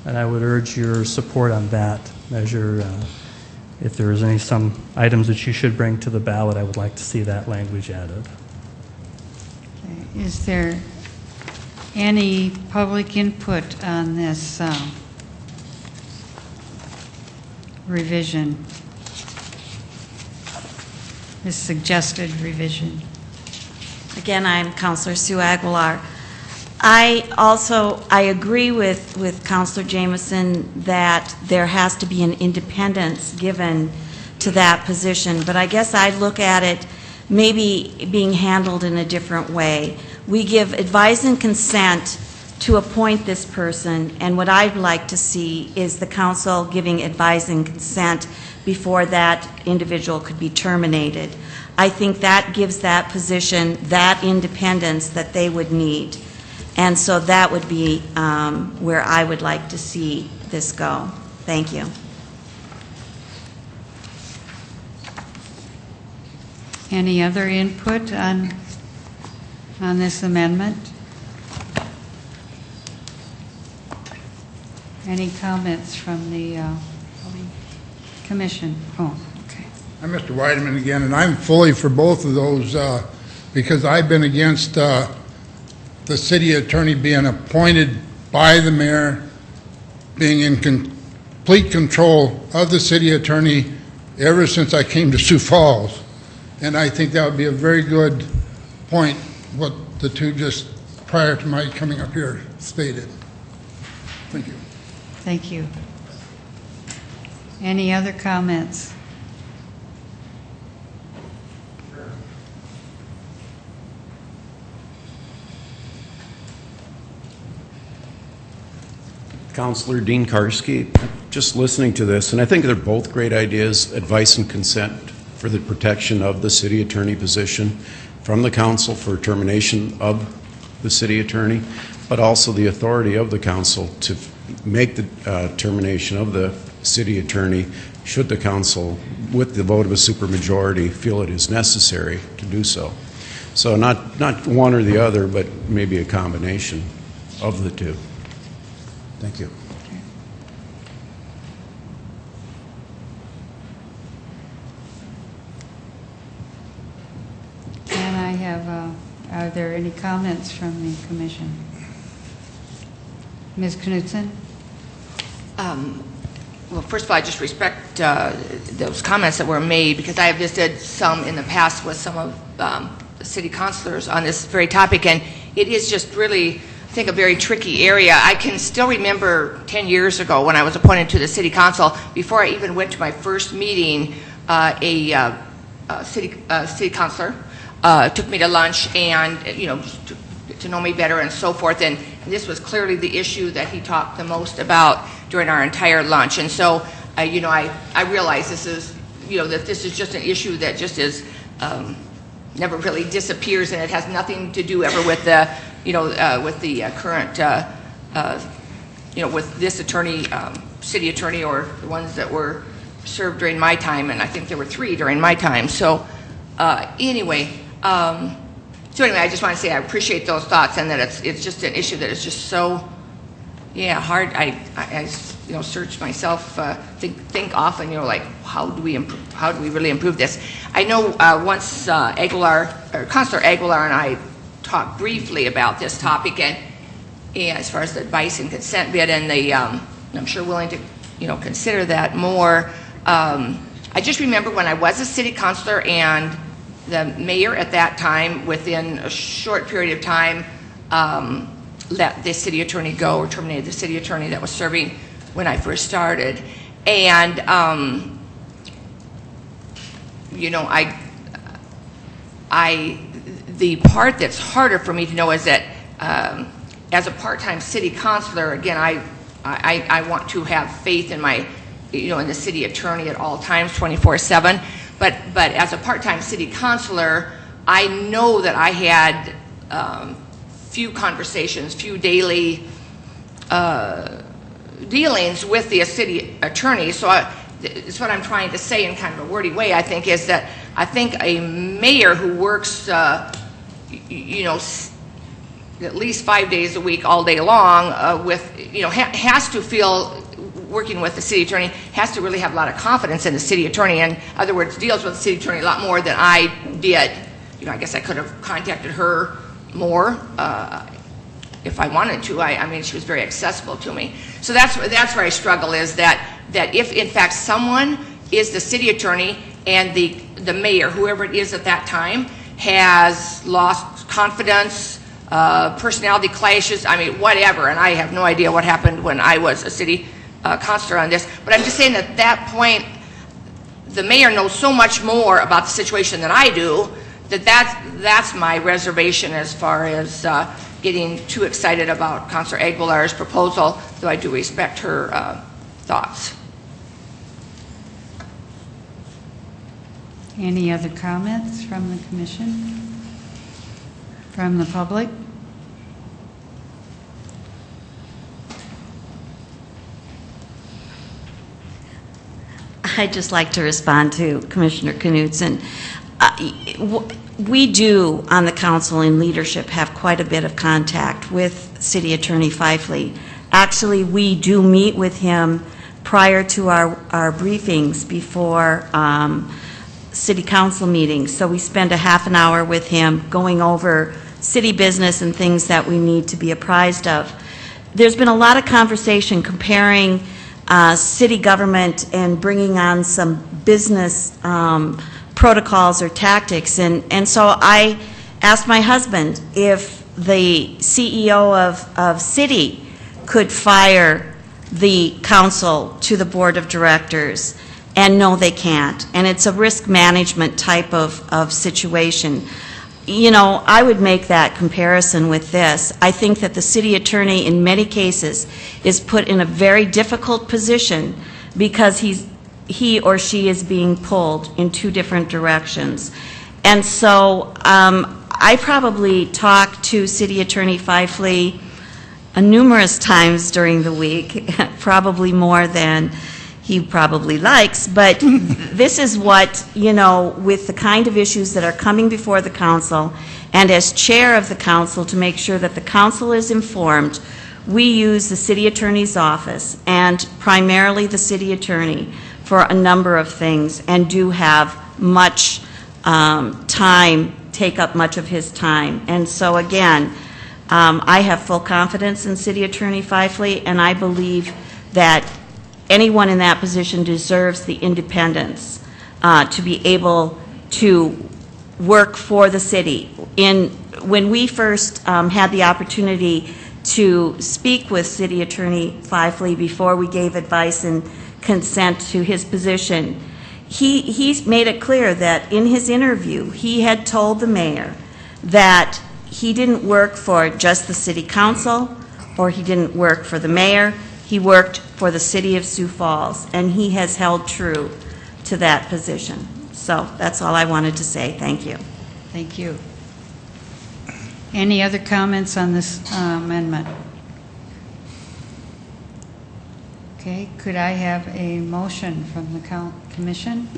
and I would urge your support on that measure. If there is some items that you should bring to the ballot, I would like to see that language added. Is there any public input on this revision, this suggested revision? Again, I'm Councilor Sue Aguilar. I agree with Councilor Jameson that there has to be an independence given to that position, but I guess I'd look at it maybe being handled in a different way. We give advice and consent to appoint this person, and what I'd like to see is the council giving advice and consent before that individual could be terminated. I think that gives that position that independence that they would need. And so that would be where I would like to see this go. Thank you. Any other input on this amendment? Any comments from the commission? Oh, okay. I'm Mr. Weideman again, and I'm fully for both of those because I've been against the city attorney being appointed by the mayor, being in complete control of the city attorney ever since I came to Sioux Falls. And I think that would be a very good point, what the two just prior to my coming up here stated. Thank you. Thank you. Any other comments? Councilor Dean Karski, just listening to this, and I think they're both great ideas, advice and consent for the protection of the city attorney position from the council for termination of the city attorney, but also the authority of the council to make the termination of the city attorney should the council, with the vote of a supermajority, feel it is necessary to do so. So not one or the other, but maybe a combination of the two. Thank you. And I have, are there any comments from the commission? Ms. Knudsen? Well, first of all, I just respect those comments that were made, because I have visited some in the past with some of the city councilors on this very topic, and it is just really, I think, a very tricky area. I can still remember 10 years ago when I was appointed to the city council, before I even went to my first meeting, a city councilor took me to lunch and, you know, to know me better and so forth, and this was clearly the issue that he talked the most about during our entire lunch. And so, you know, I realize this is, you know, that this is just an issue that just is, never really disappears, and it has nothing to do ever with the with the current, with this attorney, city attorney, or the ones that were served during my time, and I think there were 3 during my time. So anyway, I just want to say I appreciate those thoughts, and that it's just an issue that is just so, hard. I search myself, think often, like, how do we really improve this? I know once Councilor Aguilar and I talked briefly about this topic, and as far as the advice and consent bit, and I'm sure willing to, consider that more. I just remember when I was a city councilor, and the mayor at that time, within a short period of time, let the city attorney go, or terminated the city attorney that was serving when I first started. And, the part that's harder for me to know is that as a part-time city councilor, again, I want to have faith in my, in the city attorney at all times, 24/7. But as a part-time city councilor, I know that I had few conversations, few daily dealings with the city attorney. So it's what I'm trying to say in kind of a wordy way, I think, is that I think a mayor who works, at least 5 days a week, all day long, has to feel, working with the city attorney, has to really have a lot of confidence in the city attorney. In other words, deals with the city attorney a lot more than I did. I guess I could have contacted her more if I wanted to. I mean, she was very accessible to me. So that's where I struggle, is that if in fact someone is the city attorney and the mayor, whoever it is at that time, has lost confidence, personality clashes, I mean, whatever, and I have no idea what happened when I was a city councilor on this, but I'm just saying that at that point, the mayor knows so much more about the situation than I do, that's my reservation as far as getting too excited about Councilor Aguilar's proposal, though I do respect her thoughts. Any other comments from the commission? From the public? I'd just like to respond to Commissioner Knudsen. We do, on the council and leadership, have quite a bit of contact with City Attorney Fifley. Actually, we do meet with him prior to our briefings before city council meetings. So we spend a half an hour with him going over city business and things that we need to be apprised of. There's been a lot of conversation comparing city government and bringing on some business protocols or tactics. And so I asked my husband if the CEO of city could fire the council to the board of directors. And no, they can't. And it's a risk management type of situation. I would make that comparison with this. I think that the city attorney in many cases is put in a very difficult position because he or she is being pulled in 2 different directions. And so I probably talked to City Attorney Fifley numerous times during the week, probably more than he probably likes, but this is what, with the kind of issues that are coming before the council, and as chair of the council to make sure that the council is informed, we use the city attorney's office and primarily the city attorney for a number of things, and do have much take up much of his time. And so again, I have full confidence in City Attorney Fifley, and I believe that anyone in that position deserves the independence to be able to work for the city. When we first had the opportunity to speak with City Attorney Fifley before we gave advice and consent to his position, he made it clear that in his interview he had told the mayor that he didn't work for just the city council, or he didn't work for the mayor. He worked for the City of Sioux Falls, and he has held true to that position. So that's all I wanted to say. Thank you. Thank you. Any other comments on this amendment? Okay, could I have a motion from the commission?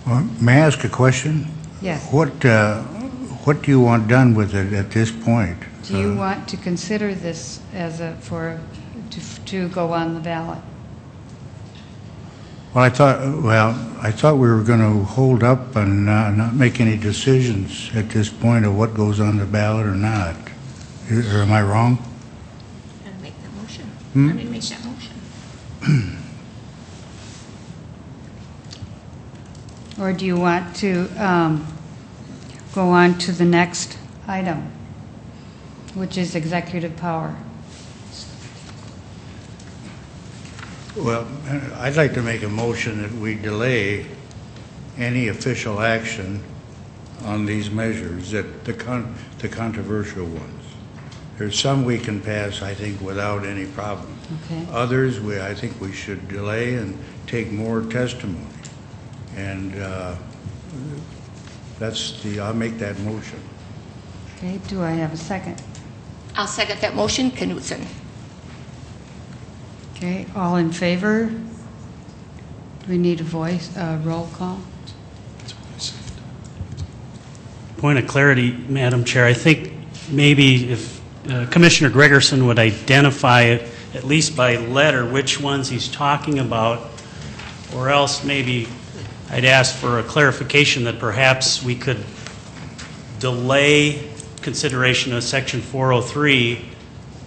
Well, may I ask a question? Yes. What do you want done with it at this point? Do you want to consider this as to go on the ballot? Well, I thought we were going to hold up and not make any decisions at this point of what goes on the ballot or not. Or am I wrong? And make that motion. Hmm? I didn't make that motion. Or do you want to go on to the next item, which is executive power? Well, I'd like to make a motion that we delay any official action on these measures, that the controversial ones. There's some we can pass, I think, without any problem. Okay. Others, I think we should delay and take more testimony. And I'll make that motion. Okay, do I have a second? I'll second that motion. Knutson. Okay, all in favor? Do we need a roll call? Point of clarity, Madam Chair, I think maybe if Commissioner Gregerson would identify it, at least by letter, which ones he's talking about, or else maybe I'd ask for a clarification that perhaps we could delay consideration of Section 403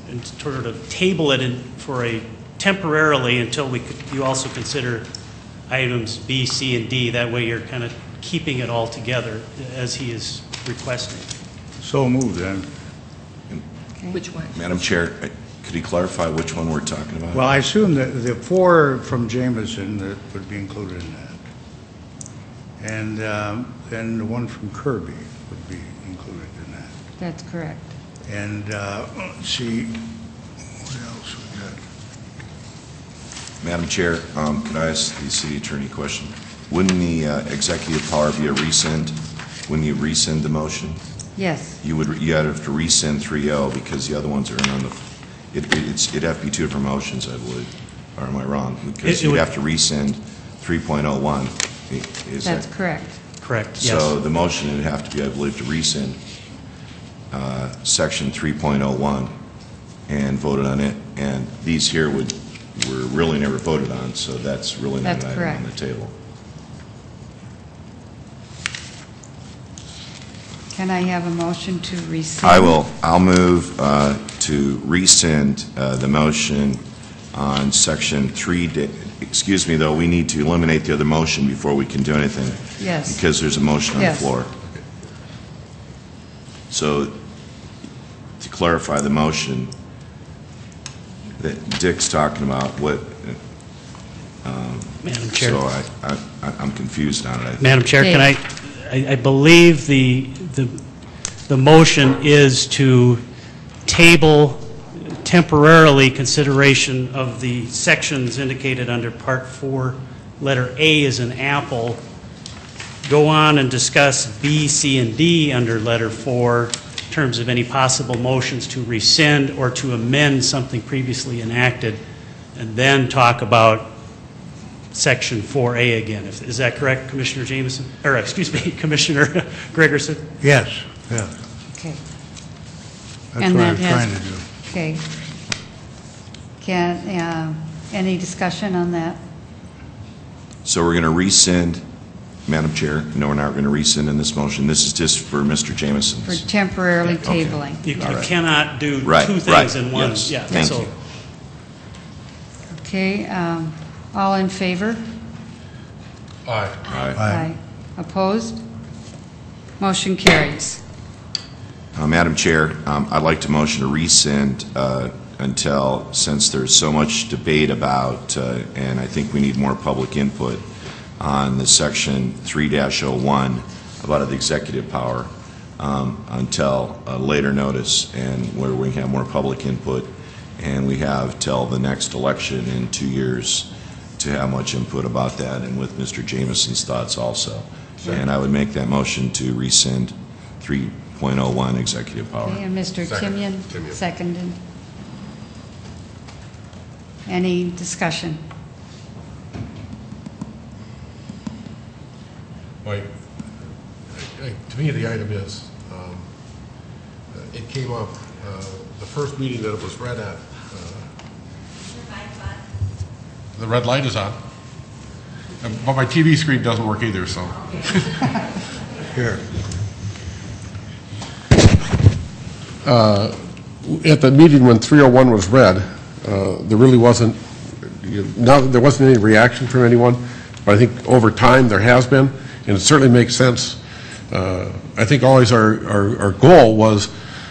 and sort of table it for a temporarily until you also consider items B, C, and D. That way you're kind of keeping it all together as he is requesting. So moved, then. Okay. Which one? Madam Chair, could you clarify which one we're talking about? Well, I assume that the 4 from Jameson that would be included in that. And then the one from Kirby would be included in that. That's correct. And let's see, what else we got? Madam Chair, could I ask the city attorney a question? Wouldn't the executive power be a rescind? Wouldn't you rescind the motion? Yes. You'd have to rescind 3.0 because the other ones are on the. It'd have to be 2 different motions, I believe. Or am I wrong? Because you'd have to rescind 3.01. That's correct. Correct, yes. So the motion would have to be, I believe, to rescind Section 3.01 and voted on it. And these here were really never voted on, so that's really not an item on the table. Can I have a motion to rescind? I'll move to rescind the motion on Section 3. Excuse me, though, we need to eliminate the other motion before we can do anything. Yes. Because there's a motion on the floor. So, to clarify the motion that Dick's talking about, Madam Chair. So I'm confused on it. Madam Chair, Okay. can I believe the motion is to table temporarily consideration of the sections indicated under Part 4, letter A is an apple, go on and discuss B, C, and D under letter 4 in terms of any possible motions to rescind or to amend something previously enacted, and then talk about Section 4A again. Is that correct, Commissioner Jameson? Or, excuse me, Commissioner Gregerson? Yes, yeah. Okay. That's And what I that was has- trying to do. Okay. Any discussion on that? So we're going to rescind, Madam Chair. No, we're not going to rescind in this motion. This is just for Mr. Jameson's. For temporarily Okay. tabling? You All right. cannot do Right, two things right, in one. yes. Yeah, Thank so- you. Okay, all in favor? Aye. Aye. Opposed? Motion carries. Madam Chair, I'd like to motion to rescind until, since there's so much debate about, and I think we need more public input on the Section 3-01 about the executive power, until a later notice, and where we have more public input, and we have till the next election in 2 years to have much input about that, and with Mr. Jameson's thoughts also. And I would make that motion to rescind 3.01 executive power. Okay, and Mr. Timian seconded. Any discussion? Right. To me, the item is, it came up, the first meeting that it was read at. The red light is on. But my TV screen doesn't work either, so. Here. At the meeting when 301 was read, there really wasn't, there wasn't any reaction from anyone, but I think over time there has been, and it certainly makes sense. I think always our goal was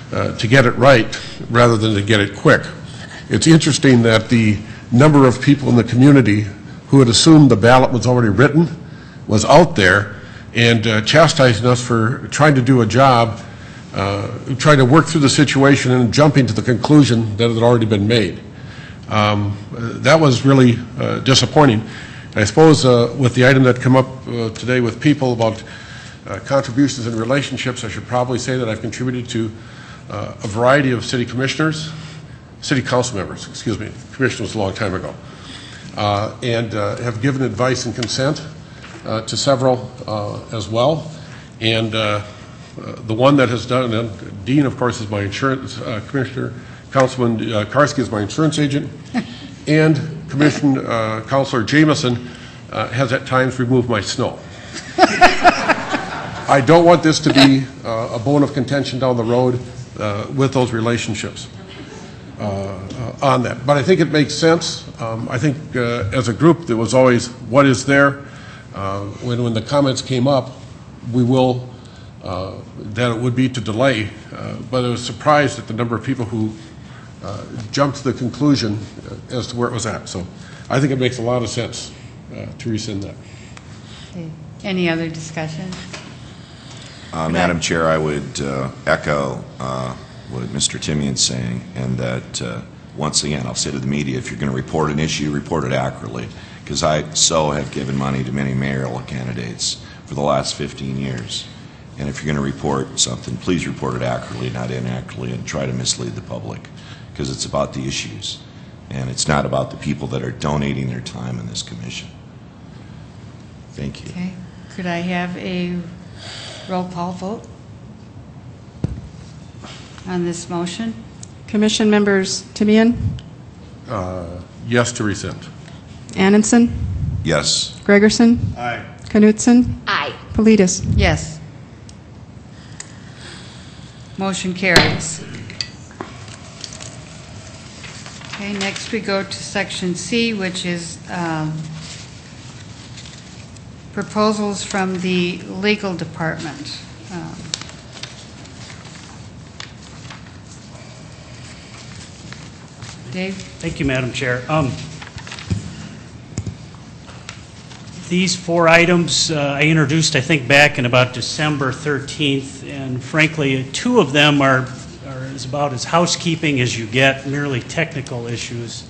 to get it right rather than to get it quick. It's interesting that the number of people in the community who had assumed the ballot was already written was out there and chastising us for trying to do a job, trying to work through the situation and jumping to the conclusion that it had already been made. That was really disappointing. I suppose with the item that come up today with people about contributions and relationships, I should probably say that I've contributed to a variety of city commissioners, city council members, excuse me, commission was a long time ago, and have given advice and consent to several as well. And the one that has done, and Dean, of course, is my insurance commissioner, Councilman Karski is my insurance agent, and Councilor Jameson has at times removed my snow. I don't want this to be a bone of contention down the road with those relationships on that. But I think it makes sense. I think as a group, there was always what is there. When the comments came up, we will, that it would be to delay. But I was surprised at the number of people who jumped to the conclusion as to where it was at. So I think it makes a lot of sense to rescind that. Okay. Any other discussion? Madam Chair, I would echo what Mr. Timian's saying, and that once again, I'll say to the media, if you're going to report an issue, report it accurately, because I have given money to many mayoral candidates for the last 15 years. And if you're going to report something, please report it accurately, not inaccurately, and try to mislead the public, because it's about the issues, and it's not about the people that are donating their time in this commission. Thank you. Okay. Could I have a roll call vote on this motion? Commission members Timian, Yes to rescind. Annenson, Yes. Gregerson, Aye. Knutson, Aye. Politis. Yes. Motion carries. Okay, next we go to section C, which is proposals from the legal department. Dave? Thank you, Madam Chair. These four items I introduced, I think, back in about December 13th, and frankly, two of them are about as housekeeping as you get, merely technical issues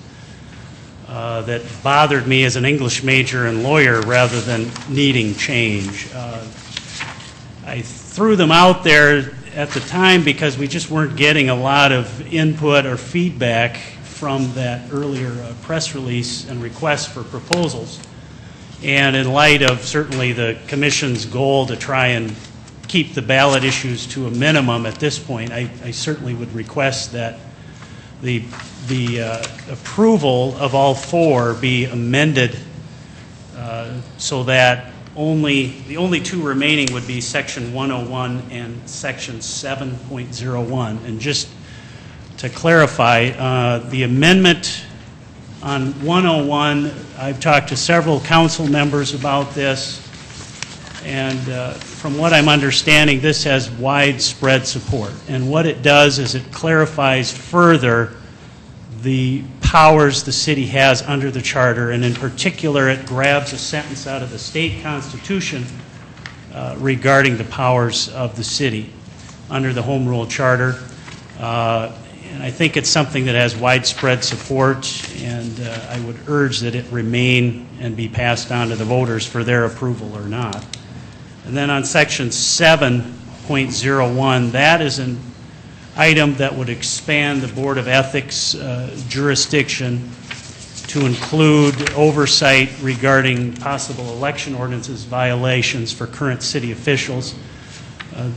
that bothered me as an English major and lawyer rather than needing change. I threw them out there at the time because we just weren't getting a lot of input or feedback from that earlier press release and request for proposals. And in light of certainly the Commission's goal to try and keep the ballot issues to a minimum at this point, I certainly would request that the approval of all four be amended so that the only two remaining would be Section 101 and Section 7.01. And just to clarify, the amendment on 101, I've talked to several council members about this, and from what I'm understanding, this has widespread support. And what it does is it clarifies further the powers the city has under the charter, and in particular, it grabs a sentence out of the state constitution regarding the powers of the city under the Home Rule Charter. and I think it's something that has widespread support, and I would urge that it remain and be passed on to the voters for their approval or not. And then on section 7.01, that is an item that would expand the Board of Ethics jurisdiction to include oversight regarding possible election ordinances violations for current city officials.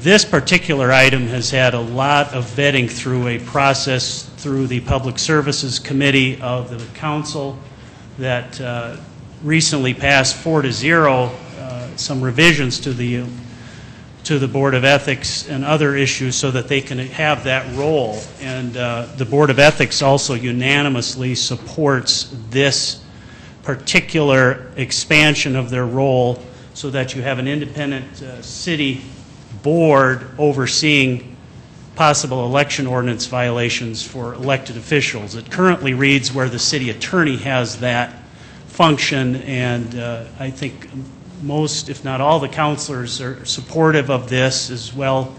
This particular item has had a lot of vetting through a process through the Public Services Committee of the Council that recently passed 4-0 some revisions to the Board of Ethics and other issues so that they can have that role. And the Board of Ethics also unanimously supports this particular expansion of their role so that you have an independent city board overseeing possible election ordinance violations for elected officials. It currently reads where the city attorney has that function, and I think most, if not all, the councilors are supportive of this, as well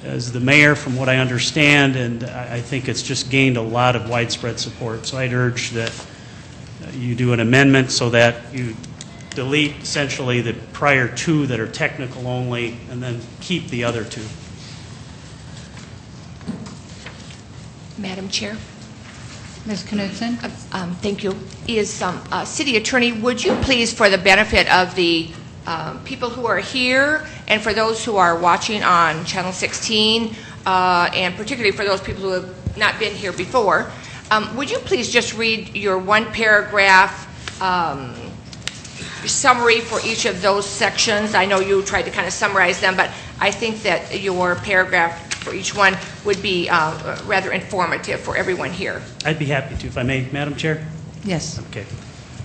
as the mayor, from what I understand, and I think it's just gained a lot of widespread support. So I'd urge that you do an amendment so that you delete essentially the prior two that are technical only, and then keep the other two. Madam Chair? Ms. Knudsen? Thank you. City Attorney, would you please, for the benefit of the people who are here and for those who are watching on Channel 16, and particularly for those people who have not been here before, would you please just read your one-paragraph summary for each of those sections? I know you tried to kind of summarize them, but I think that your paragraph for each one would be rather informative for everyone here. I'd be happy to, if I may, Madam Chair. Yes. Okay.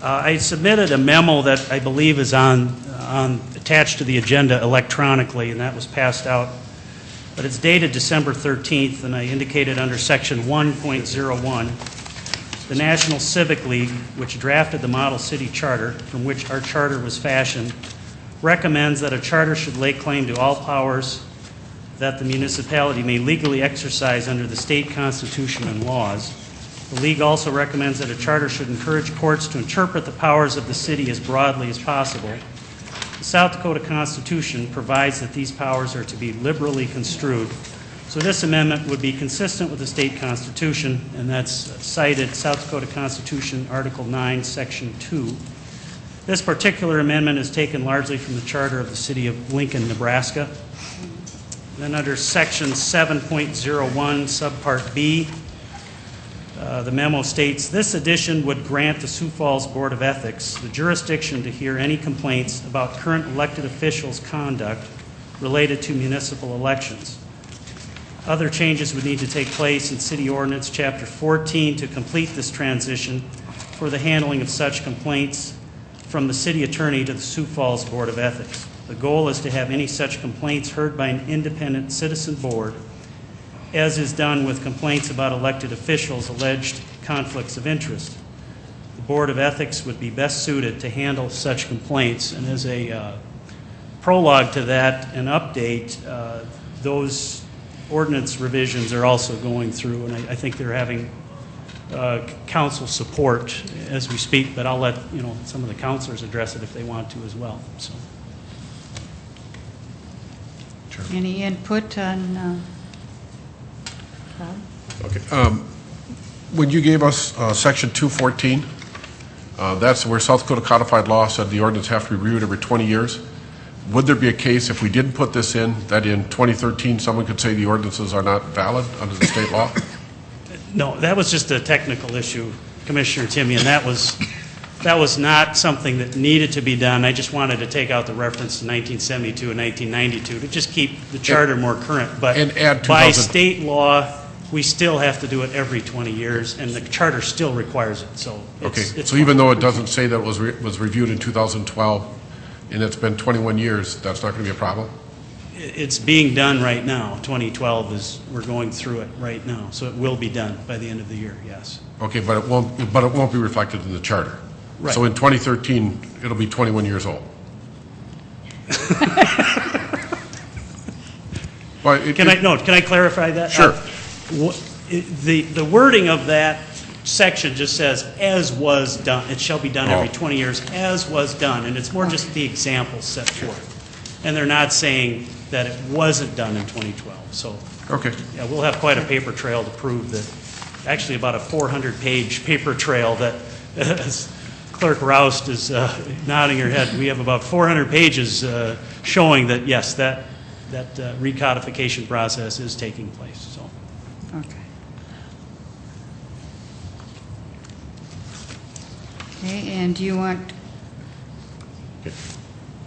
I submitted a memo that I believe is attached to the agenda electronically, and that was passed out. But it's dated December 13th, and I indicated under section 1.01, the National Civic League, which drafted the model city charter from which our charter was fashioned, recommends that a charter should lay claim to all powers that the municipality may legally exercise under the state constitution and laws. The League also recommends that a charter should encourage courts to interpret the powers of the city as broadly as possible. The South Dakota Constitution provides that these powers are to be liberally construed. So this amendment would be consistent with the state constitution, and that's cited South Dakota Constitution, Article 9, Section 2. This particular amendment is taken largely from the charter of the city of Lincoln, Nebraska. Then under Section 7.01, Subpart B, the memo states, this addition would grant the Sioux Falls Board of Ethics the jurisdiction to hear any complaints about current elected officials' conduct related to municipal elections. Other changes would need to take place in City Ordinance Chapter 14 to complete this transition for the handling of such complaints from the city attorney to the Sioux Falls Board of Ethics. The goal is to have any such complaints heard by an independent citizen board, as is done with complaints about elected officials' alleged conflicts of interest. The Board of Ethics would be best suited to handle such complaints. And as a prologue to that, an update, those ordinance revisions are also going through, and I think they're having council support as we speak, but I'll let some of the councilors address it if they want to as well. So. Sure. Any input on Bob? Okay. When you gave us Section 214, that's where South Dakota codified law said the ordinance have to be reviewed every 20 years. Would there be a case if we didn't put this in, that in 2013 someone could say the ordinances are not valid under the state law? No, that was just a technical issue, Commissioner Timian. That was not something that needed to be done. I just wanted to take out the reference to 1972 and 1992 to just keep the charter more current. But by state law, we still have to do it every 20 years, and the charter still requires it. So it's even though it doesn't say that it was reviewed in 2012 and it's been 21 years, that's not going to be a problem? It's being done right now. 2012 is, we're going through it right now, so it will be done by the end of the year, yes. Okay, but it won't be reflected in the charter. Right. So in 2013, it'll be 21 years old. Can I clarify that? Sure. The wording of that section just says, as was done, it shall be done every 20 years, as was done, and it's more just the examples set forth. And they're not saying that it wasn't done in 2012. So, Okay. yeah, we'll have quite a paper trail to prove that, actually about a 400-page paper trail that, as Clerk Roust is nodding her head, we have about 400 pages showing that, yes, that recodification process is taking place. So. Okay. Okay, and do you want,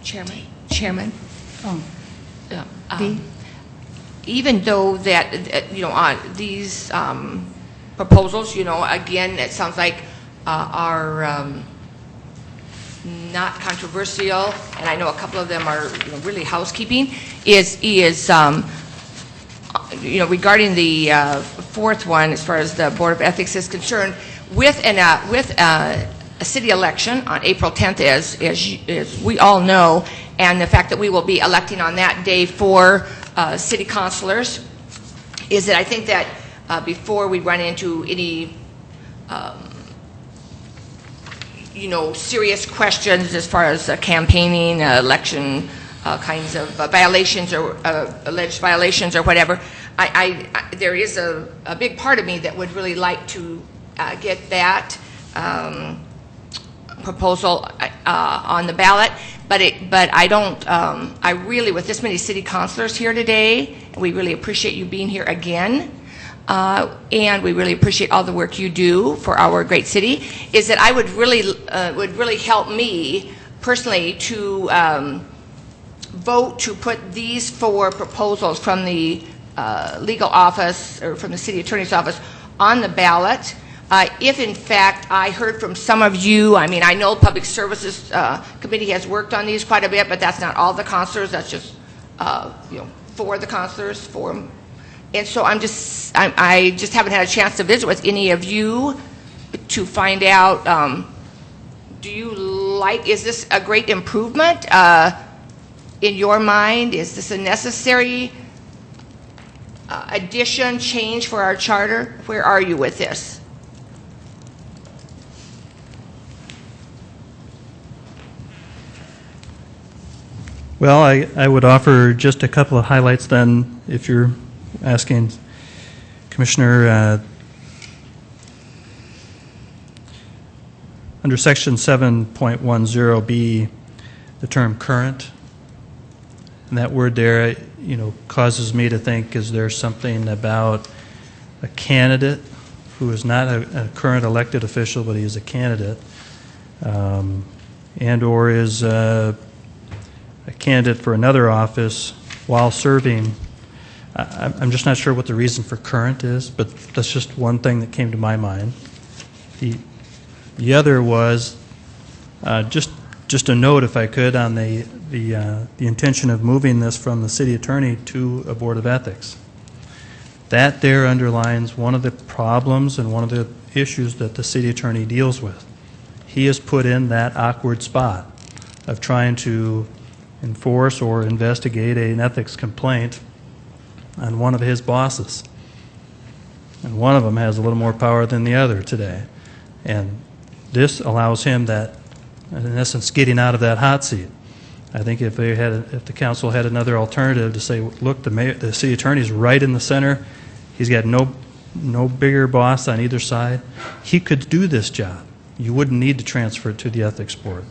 Chairman? oh, Yeah, B? even though that, these proposals, again, it sounds like are not controversial, and I know a couple of them are really housekeeping, is regarding the fourth one, as far as the Board of Ethics is concerned, with a city election on April 10th, as we all know, and the fact that we will be electing on that day for city councilors, is that I think that before we run into any serious questions as far as campaigning, election kinds of violations or alleged violations or whatever, there is a big part of me that would really like to get that proposal on the ballot, but I don't. I really, with this many city councilors here today, we really appreciate you being here again, and we really appreciate all the work you do for our great city. Is that I would really help me personally to vote to put these four proposals from the legal office or from the city attorney's office on the ballot. If in fact I heard from some of you, I mean, I know Public Services Committee has worked on these quite a bit, but that's not all the councilors. That's just for the councilors, and so I just haven't had a chance to visit with any of you to find out. Do you is this a great improvement in your mind? Is this a necessary addition, change for our charter? Where are you with this? Well, I would offer just a couple of highlights then, if you're asking, Commissioner. Under Section 7.10B, the term current, and that word there, causes me to think, is there something about a candidate who is not a current elected official, but he is a candidate, and or is a candidate for another office while serving? I'm just not sure what the reason for current is, but that's just one thing that came to my mind. The other was just a note, if I could, on the intention of moving this from the city attorney to a board of ethics. That there underlines one of the problems and one of the issues that the city attorney deals with. He is put in that awkward spot of trying to enforce or investigate an ethics complaint on one of his bosses. And one of them has a little more power than the other today. And this allows him that, in essence, getting out of that hot seat. I think if the council had another alternative to say, look, the city attorney's right in the center, he's got no bigger boss on either side, he could do this job. You wouldn't need to transfer it to the ethics board.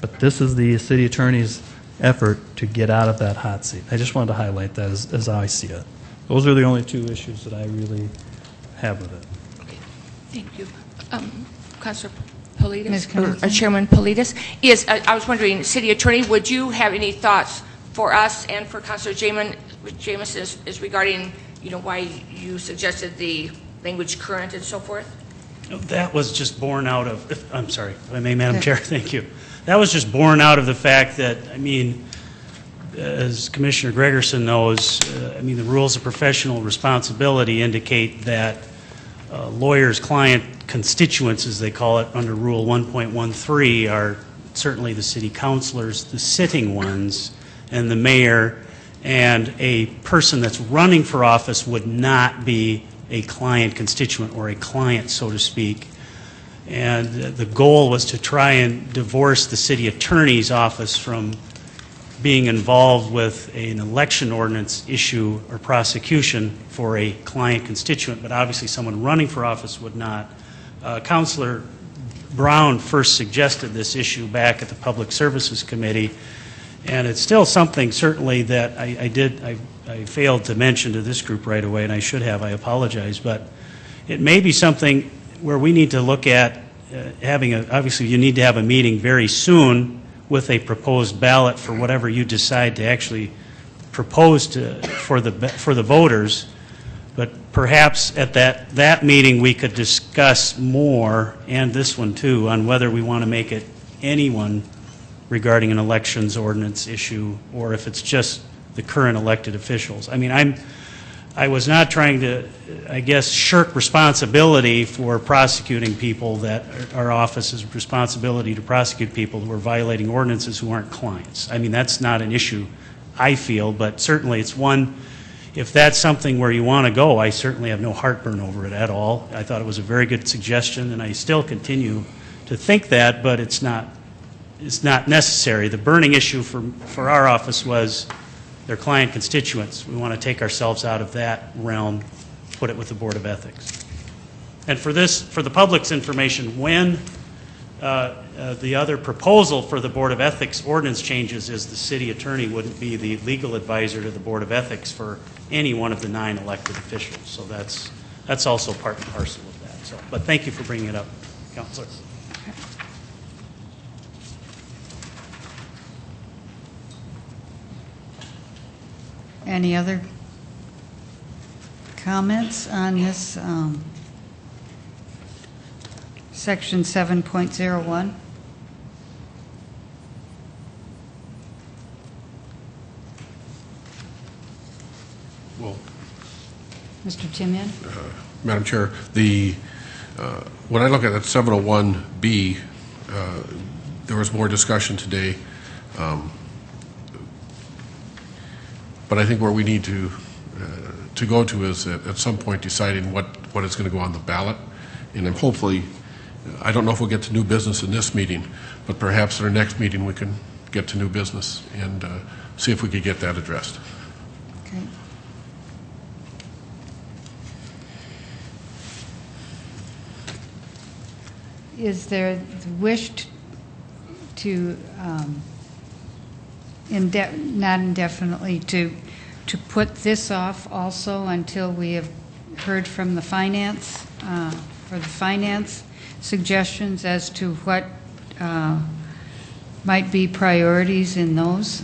But this is the city attorney's effort to get out of that hot seat. I just wanted to highlight that as I see it. Those are the only two issues that I really have with it. Okay, thank you. Councilor Politis, or Chairman Politis, I was wondering, City Attorney, would you have any thoughts for us and for Councilor Jamison is regarding, why you suggested the language current and so forth? That was just born out of, I'm sorry, if I may, Madam Chair, thank you. That was just born out of the fact that, as Commissioner Gregerson knows, the rules of professional responsibility indicate that lawyers' client constituents, as they call it under Rule 1.13, are certainly the city councilors, the sitting ones, and the mayor, and a person that's running for office would not be a client constituent or a client, so to speak. And the goal was to try and divorce the city attorney's office from being involved with an election ordinance issue or prosecution for a client constituent, but obviously someone running for office would not. Councilor Brown first suggested this issue back at the Public Services Committee, and it's still something certainly that I failed to mention to this group right away, and I should have, I apologize, but it may be something where we need to look at obviously you need to have a meeting very soon with a proposed ballot for whatever you decide to actually propose for the voters. But perhaps at that meeting we could discuss more, and this one too, on whether we want to make it anyone regarding an elections ordinance issue, or if it's just the current elected officials. I mean, I was not trying to, I guess, shirk responsibility for prosecuting people. That our office's responsibility to prosecute people who are violating ordinances who aren't clients. I mean, that's not an issue, I feel, but certainly it's one, if that's something where you want to go, I certainly have no heartburn over it at all. I thought it was a very good suggestion, and I still continue to think that, but it's not necessary. The burning issue for our office was their client constituents. We want to take ourselves out of that realm, put it with the Board of Ethics. And for the public's information, when the other proposal for the Board of Ethics ordinance changes is the city attorney wouldn't be the legal advisor to the Board of Ethics for any one of the 9 elected officials. So that's also part and parcel of that. So, but thank you for bringing it up, Councilor. Any other comments on this section 7.01? Well, Mr. Timian? Madam Chair, when I look at that 701B, there was more discussion today. But I think where we need to go to is at some point deciding what is going to go on the ballot. And then hopefully, I don't know if we'll get to new business in this meeting, but perhaps at our next meeting we can get to new business and see if we could get that addressed. Okay. Is there the wish to not indefinitely to put this off also until we have heard from the finance suggestions as to what might be priorities in those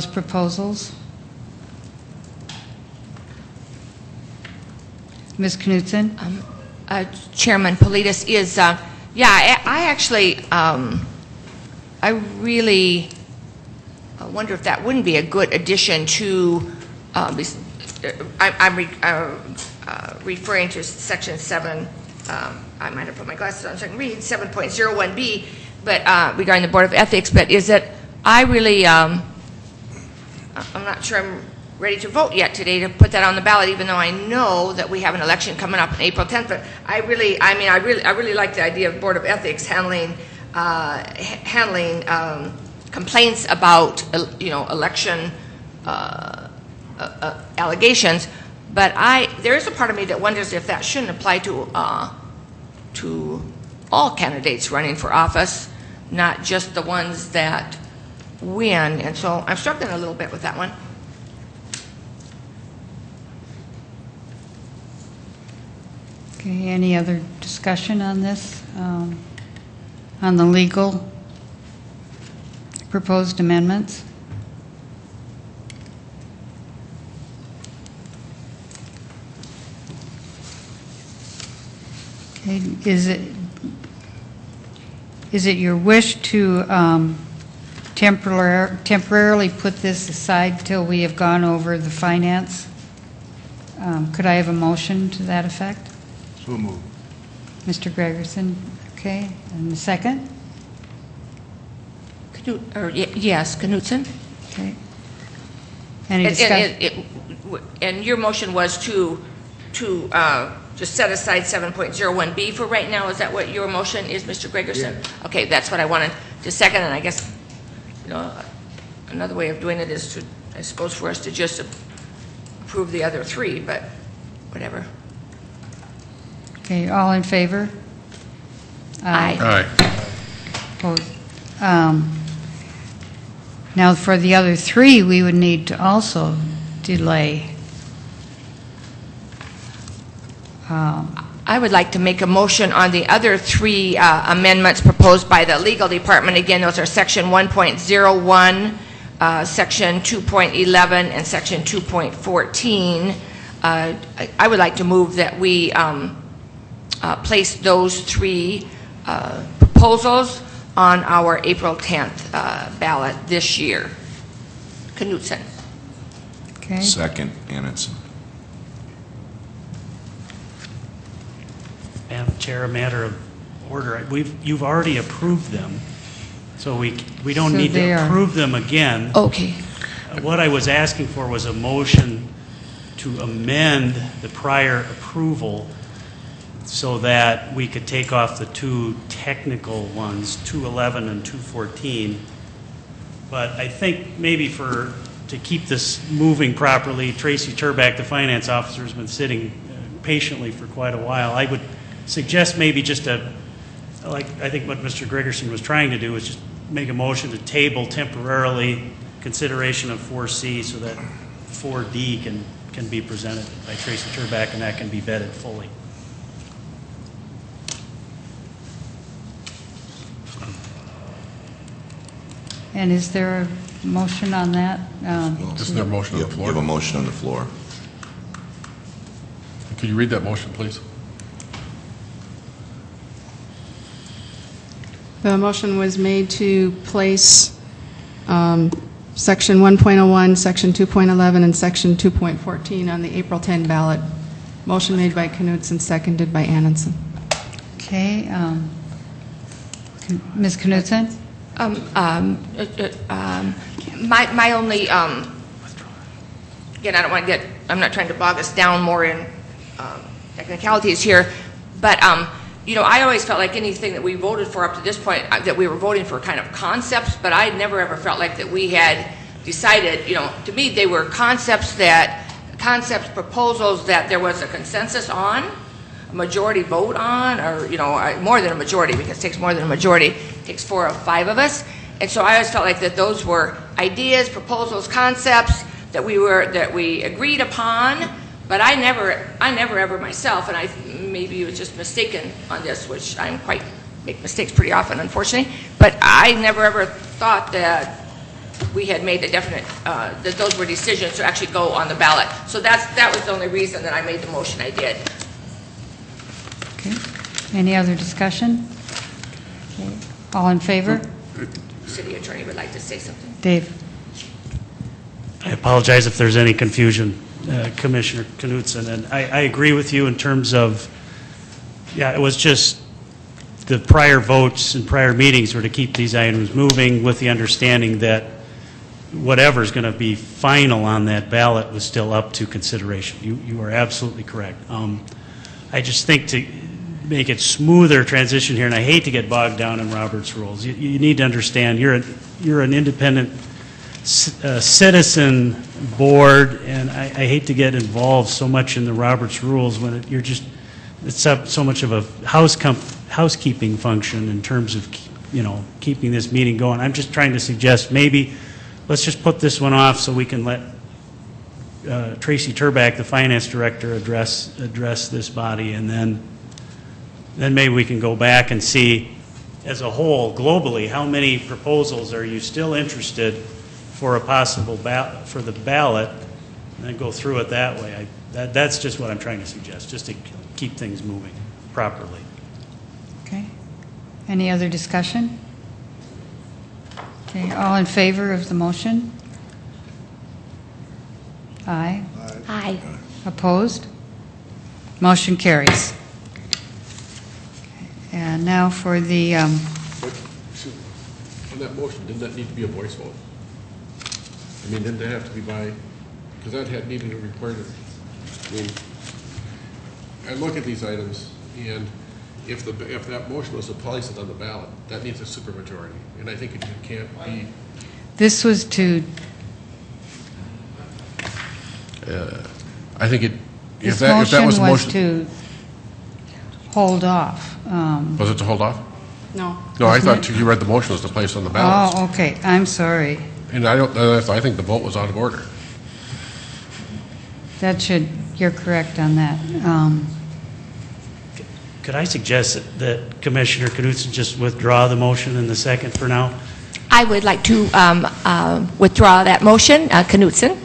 proposals? Ms. Knutson? Chairman Politis is, I actually, I really wonder if that wouldn't be a good addition to, I'm referring to section 7, I might have put my glasses on so I can read, 7.01B, but regarding the Board of Ethics, but is that I really, I'm not sure I'm ready to vote yet today to put that on the ballot, even though I know that we have an election coming up on April 10th, but I really like the idea of Board of Ethics handling complaints about, election allegations, but there is a part of me that wonders if that shouldn't apply to all candidates running for office, not just the ones that win, and so I'm struggling a little bit with that one. Okay, any other discussion on this, on the legal proposed amendments? Okay, is it your wish to temporarily put this aside till we have gone over the finance? Could I have a motion to that effect? So moved. Mr. Gregerson, okay, and the second? Yes, Knutson? Okay. Any discussion? And your motion was to just set aside 7.01B for right now? Is that what your motion is, Mr. Gregerson? Yeah. Okay, that's what I wanted to second, and I guess, another way of doing it is to, I suppose, for us to just approve the other three, but whatever. Okay, all in favor? Aye. Aye. Opposed? Now, for the other three, we would need to also delay. I would like to make a motion on the other three amendments proposed by the legal department. Again, those are section 1.01, section 2.11, and section 2.14. I would like to move that we place those three proposals on our April 10th ballot this year. Knutson. Okay. Second, Annenson. Madam Chair, a matter of order. You've already approved them, so we don't So need they to are- approve them again. Okay. What I was asking for was a motion to amend the prior approval so that we could take off the two technical ones, 211 and 214. But I think maybe to keep this moving properly, Tracy Turback, the finance officer, has been sitting patiently for quite a while. I would suggest maybe just like I think what Mr. Gregerson was trying to do is just make a motion to table temporarily consideration of 4C so that 4D can be presented by Tracy Turback and that can be vetted fully. And is there a motion on that? Isn't there a motion on the You floor? have a motion on the floor. Could you read that motion, please? The motion was made to place Section 1.01, Section 2.11, and Section 2.14 on the April 10 ballot. Motion made by Knutson, seconded by Annenson. Okay. Ms. Knutson? My only, again, I don't want to I'm not trying to bog us down more in technicalities here, but, I always felt like anything that we voted for up to this point, that we were voting for kind of concepts, but I never ever felt like that we had decided, to me, they were concepts, proposals that there was a consensus on, a majority vote on, or, more than a majority, because it takes more than a majority, it takes 4 of 5 of us. And so I always felt like that those were ideas, proposals, concepts that we agreed upon, but I never ever myself, and maybe was just mistaken on this, which make mistakes pretty often, unfortunately, but I never ever thought that we had made a definite, that those were decisions to actually go on the ballot. So that was the only reason that I made the motion I did. Okay. Any other discussion? Okay. All in favor? City attorney would like to say something. Dave? I apologize if there's any confusion, Commissioner Knutson, and I agree with you in terms of, it was just the prior votes and prior meetings were to keep these items moving with the understanding that whatever's going to be final on that ballot was still up to consideration. You are absolutely correct. I just think to make it smoother transition here, and I hate to get bogged down in Robert's rules. You need to understand you're an independent citizen board, and I hate to get involved so much in the Robert's rules when it's so much of a housekeeping function in terms of keeping this meeting going. I'm just trying to suggest maybe let's just put this one off so we can let Tracy Turback, the finance director, address this body, and then maybe we can go back and see as a whole, globally, how many proposals are you still interested for a possible for the ballot, and then go through it that way. That's just what I'm trying to suggest, just to keep things moving properly. Okay. Any other discussion? Okay, all in favor of the motion? Aye. Aye. Opposed? Motion carries. And now for the, On that motion, didn't that need to be a voice vote? I mean, didn't that have to be by because that had needed to require it. I mean, I look at these items, and if that motion was to place it on the ballot, that needs a supermajority, and I think it can't be. This was to, I think it. this If that was motion a was to hold off. Was it to hold off? No. No, I Isn't thought it? you read the motion was to place on the ballot. Oh, okay, I'm sorry. And I think the vote was out of order. You're correct on that. Could I suggest that Commissioner Knudsen just withdraw the motion in the second for now? I would like to withdraw that motion, Knudsen.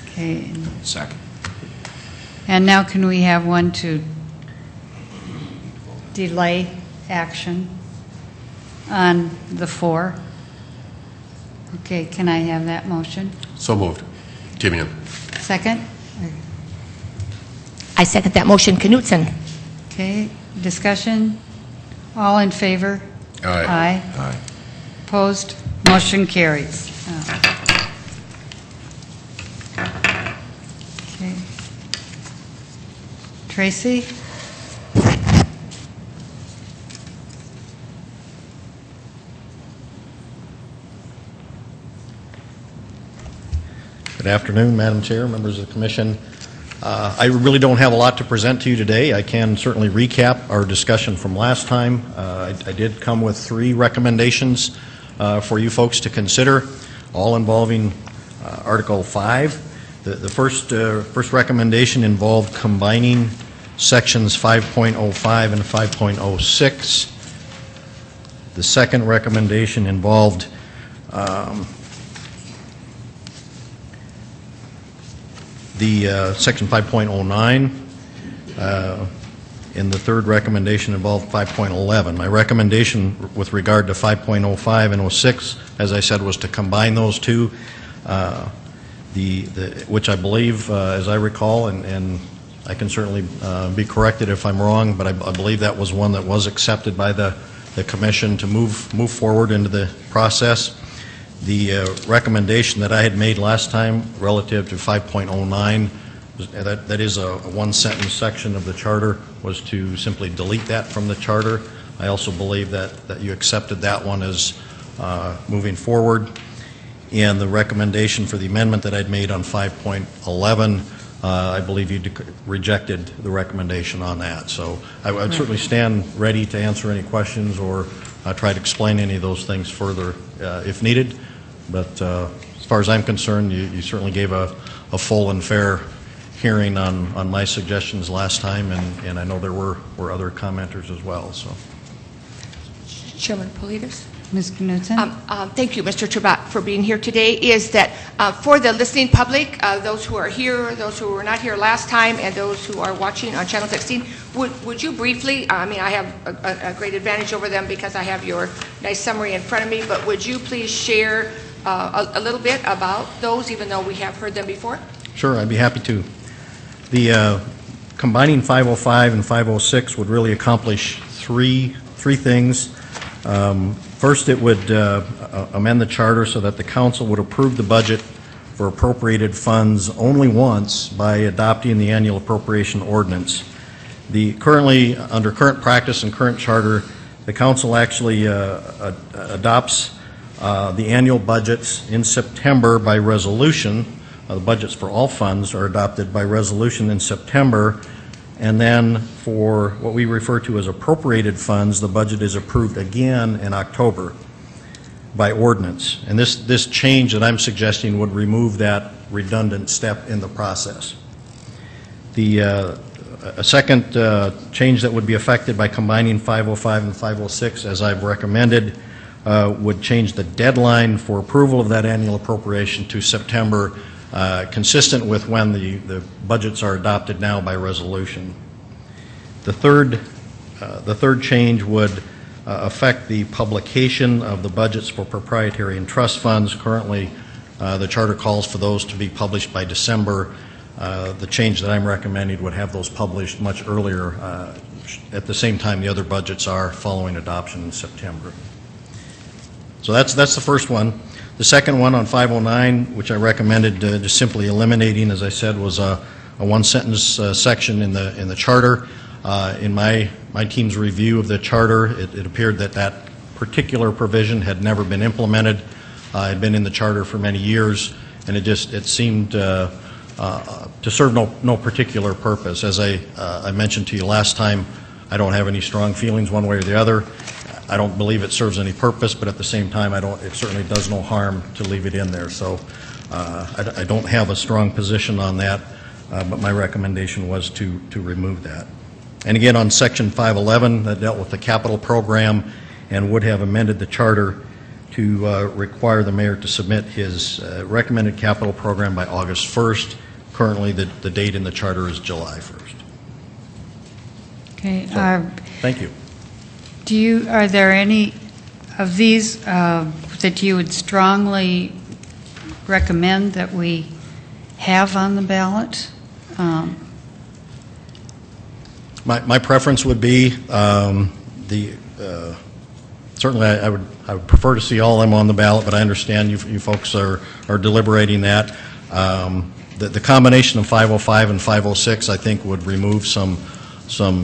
Okay, Second. and now can we have one to delay action on the 4? Okay, can I have that motion? So moved. Timian. Second? I second that motion, Knudsen. Okay, discussion? All in favor? Aye. Aye. Aye. Opposed? Motion carries. Okay. Tracy? Good afternoon, Madam Chair, members of the Commission. I really don't have a lot to present to you today. I can certainly recap our discussion from last time. I did come with 3 recommendations for you folks to consider, all involving Article 5. The first recommendation involved combining Sections 5.05 and 5.06. The second recommendation involved the Section 5.09, and the third recommendation involved 5.11. My recommendation with regard to 5.05 and 06, as I said, was to combine those two, which I believe, as I recall, and I can certainly be corrected if I'm wrong, but I believe that was one that was accepted by the Commission to move forward into the process. The recommendation that I had made last time relative to 5.09, that is a one-sentence section of the charter, was to simply delete that from the charter. I also believe that you accepted that one as moving forward. And the recommendation for the amendment that I'd made on 5.11, I believe you rejected the recommendation on that. So I would certainly stand ready to answer any questions or try to explain any of those things further if needed. But as far as I'm concerned, you certainly gave a full and fair hearing on my suggestions last time, and I know there were other commenters as well. So, Chairman Politis. Ms. Knudsen? Thank you, Mr. Trubat, for being here today. Is that for the listening public, those who are here, those who were not here last time, and those who are watching on Channel 16, would you briefly, I mean, I have a great advantage over them because I have your nice summary in front of me, but would you please share a little bit about those, even though we have heard them before? Sure, I'd be happy to. The combining 505 and 506 would really accomplish three things. First, it would amend the charter so that the council would approve the budget for appropriated funds only once by adopting the annual appropriation ordinance. Under current practice and current charter, the council actually adopts the annual budgets in September by resolution. The budgets for all funds are adopted by resolution in September, and then for what we refer to as appropriated funds, the budget is approved again in October by ordinance. And this change that I'm suggesting would remove that redundant step in the process. A second change that would be affected by combining 505 and 506, as I've recommended, would change the deadline for approval of that annual appropriation to September, consistent with when the budgets are adopted now by resolution. The third change would affect the publication of the budgets for proprietary and trust funds. Currently, the charter calls for those to be published by December. The change that I'm recommending would have those published much earlier, at the same time the other budgets are, following adoption in September. So that's the first one. The second one on 509, which I recommended just simply eliminating, as I said, was a one-sentence section in the charter. In my team's review of the charter, it appeared that that particular provision had never been implemented. It had been in the charter for many years, and it seemed to serve no particular purpose. As I mentioned to you last time, I don't have any strong feelings one way or the other. I don't believe it serves any purpose, but at the same time, it certainly does no harm to leave it in there. So I don't have a strong position on that, but my recommendation was to remove that. And again, on Section 511, that dealt with the capital program and would have amended the charter to require the mayor to submit his recommended capital program by August 1st. Currently, the date in the charter is July 1st. Okay. Thank you. Are there any of these that you would strongly recommend that we have on the ballot? My preference would be certainly I would prefer to see all of them on the ballot, but I understand you folks are deliberating that. The combination of 505 and 506, I think, would remove some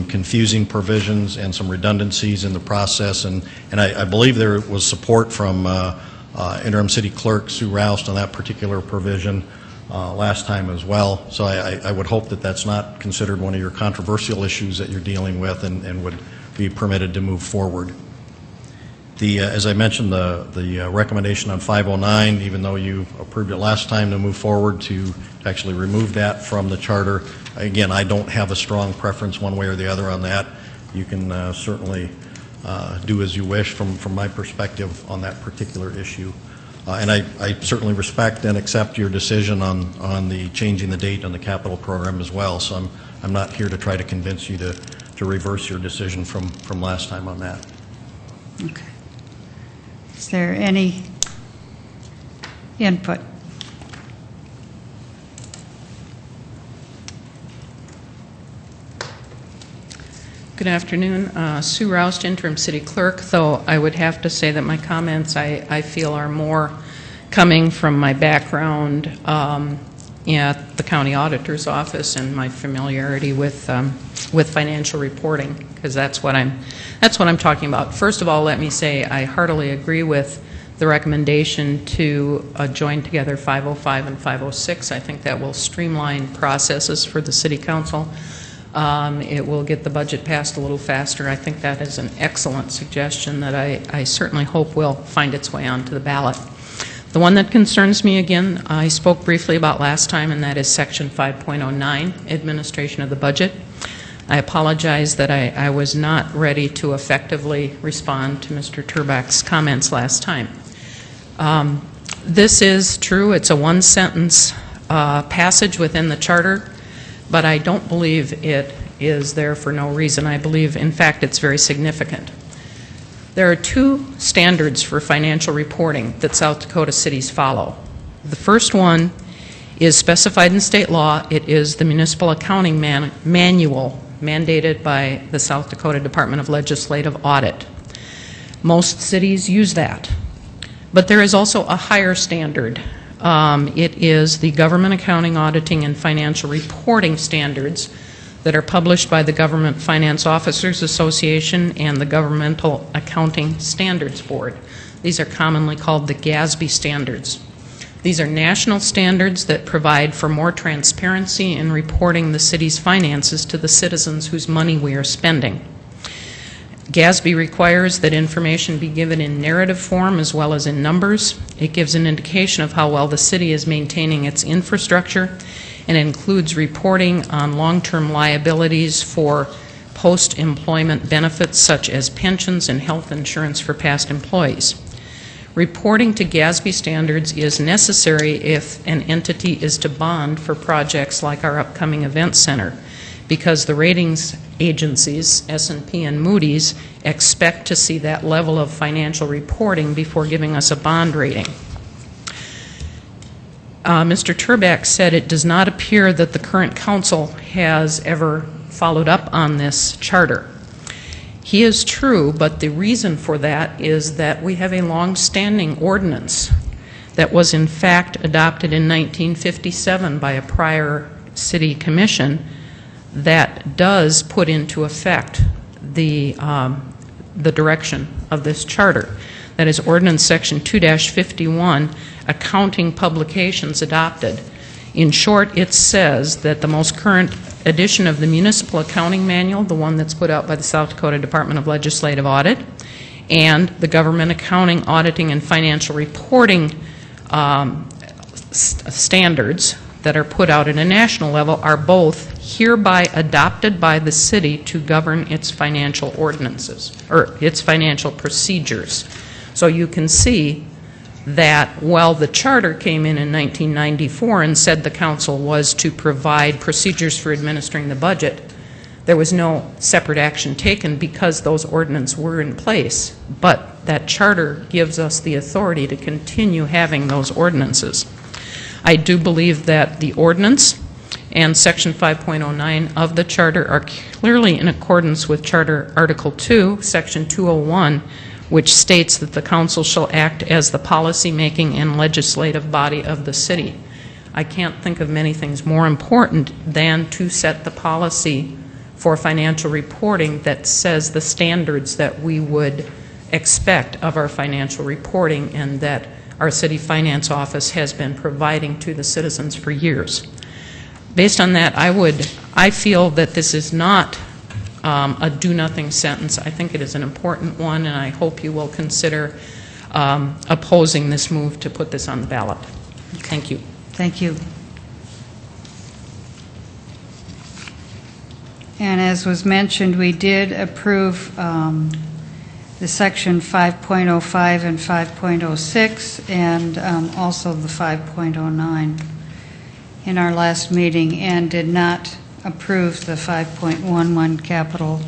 confusing provisions and some redundancies in the process, and I believe there was support from Interim City Clerk Sue Roust on that particular provision last time as well. So I would hope that that's not considered one of your controversial issues that you're dealing with and would be permitted to move forward. As I mentioned, the recommendation on 509, even though you approved it last time to move forward to actually remove that from the charter, again, I don't have a strong preference one way or the other on that. You can certainly do as you wish from my perspective on that particular issue. And I certainly respect and accept your decision on the changing the date on the capital program as well. So I'm not here to try to convince you to reverse your decision from last time on that. Okay. Is there any input? Good afternoon. Sue Roust, Interim City Clerk, though I would have to say that my comments I feel are more coming from my background at the County Auditor's Office and my familiarity with financial reporting, because that's what I'm talking about. First of all, let me say I heartily agree with the recommendation to join together 505 and 506. I think that will streamline processes for the City Council. It will get the budget passed a little faster. I think that is an excellent suggestion that I certainly hope will find its way onto the ballot. The one that concerns me, again, I spoke briefly about last time, and that is Section 5.09, Administration of the Budget. I apologize that I was not ready to effectively respond to Mr. Turbach's comments last time. This is true. It's a one-sentence passage within the Charter, but I don't believe it is there for no reason. I believe, in fact, it's very significant. There are two standards for financial reporting that South Dakota cities follow. The first one is specified in state law. It is the Municipal Accounting Manual mandated by the South Dakota Department of Legislative Audit. Most cities use that. But there is also a higher standard. It is the Government Accounting, Auditing, and Financial Reporting Standards that are published by the Government Finance Officers Association and the Governmental Accounting Standards Board. These are commonly called the GASB standards. These are national standards that provide for more transparency in reporting the city's finances to the citizens whose money we are spending. GASB requires that information be given in narrative form as well as in numbers. It gives an indication of how well the city is maintaining its infrastructure, and includes reporting on long-term liabilities for post-employment benefits such as pensions and health insurance for past employees. Reporting to GASB standards is necessary if an entity is to bond for projects like our upcoming event center, because the ratings agencies, S&P and Moody's, expect to see that level of financial reporting before giving us a bond rating. Mr. Turbach said it does not appear that the current council has ever followed up on this charter. He is true, but the reason for that is that we have a long-standing ordinance that was in fact adopted in 1957 by a prior city commission that does put into effect the direction of this charter. That is Ordinance Section 2-51, Accounting Publications Adopted. In short, it says that the most current edition of the Municipal Accounting Manual, the one that's put out by the South Dakota Department of Legislative Audit, and the Government Accounting, Auditing, and Financial Reporting standards that are put out at a national level are both hereby adopted by the city to govern its financial ordinances, or its financial procedures. So you can see that while the charter came in 1994 and said the council was to provide procedures for administering the budget, there was no separate action taken because those ordinances were in place. But that charter gives us the authority to continue having those ordinances. I do believe that the ordinance and Section 5.09 of the charter are clearly in accordance with Charter Article 2, Section 201, which states that the council shall act as the policy-making and legislative body of the city. I can't think of many things more important than to set the policy for financial reporting that says the standards that we would expect of our financial reporting and that our city finance office has been providing to the citizens for years. Based on that, I feel that this is not a do-nothing sentence. I think it is an important one, and I hope you will consider opposing this move to put this on the ballot. Thank you. Thank you. And as was mentioned, we did approve the Section 5.05 and 5.06 and also the 5.09 in our last meeting, and did not approve the 5.11 capital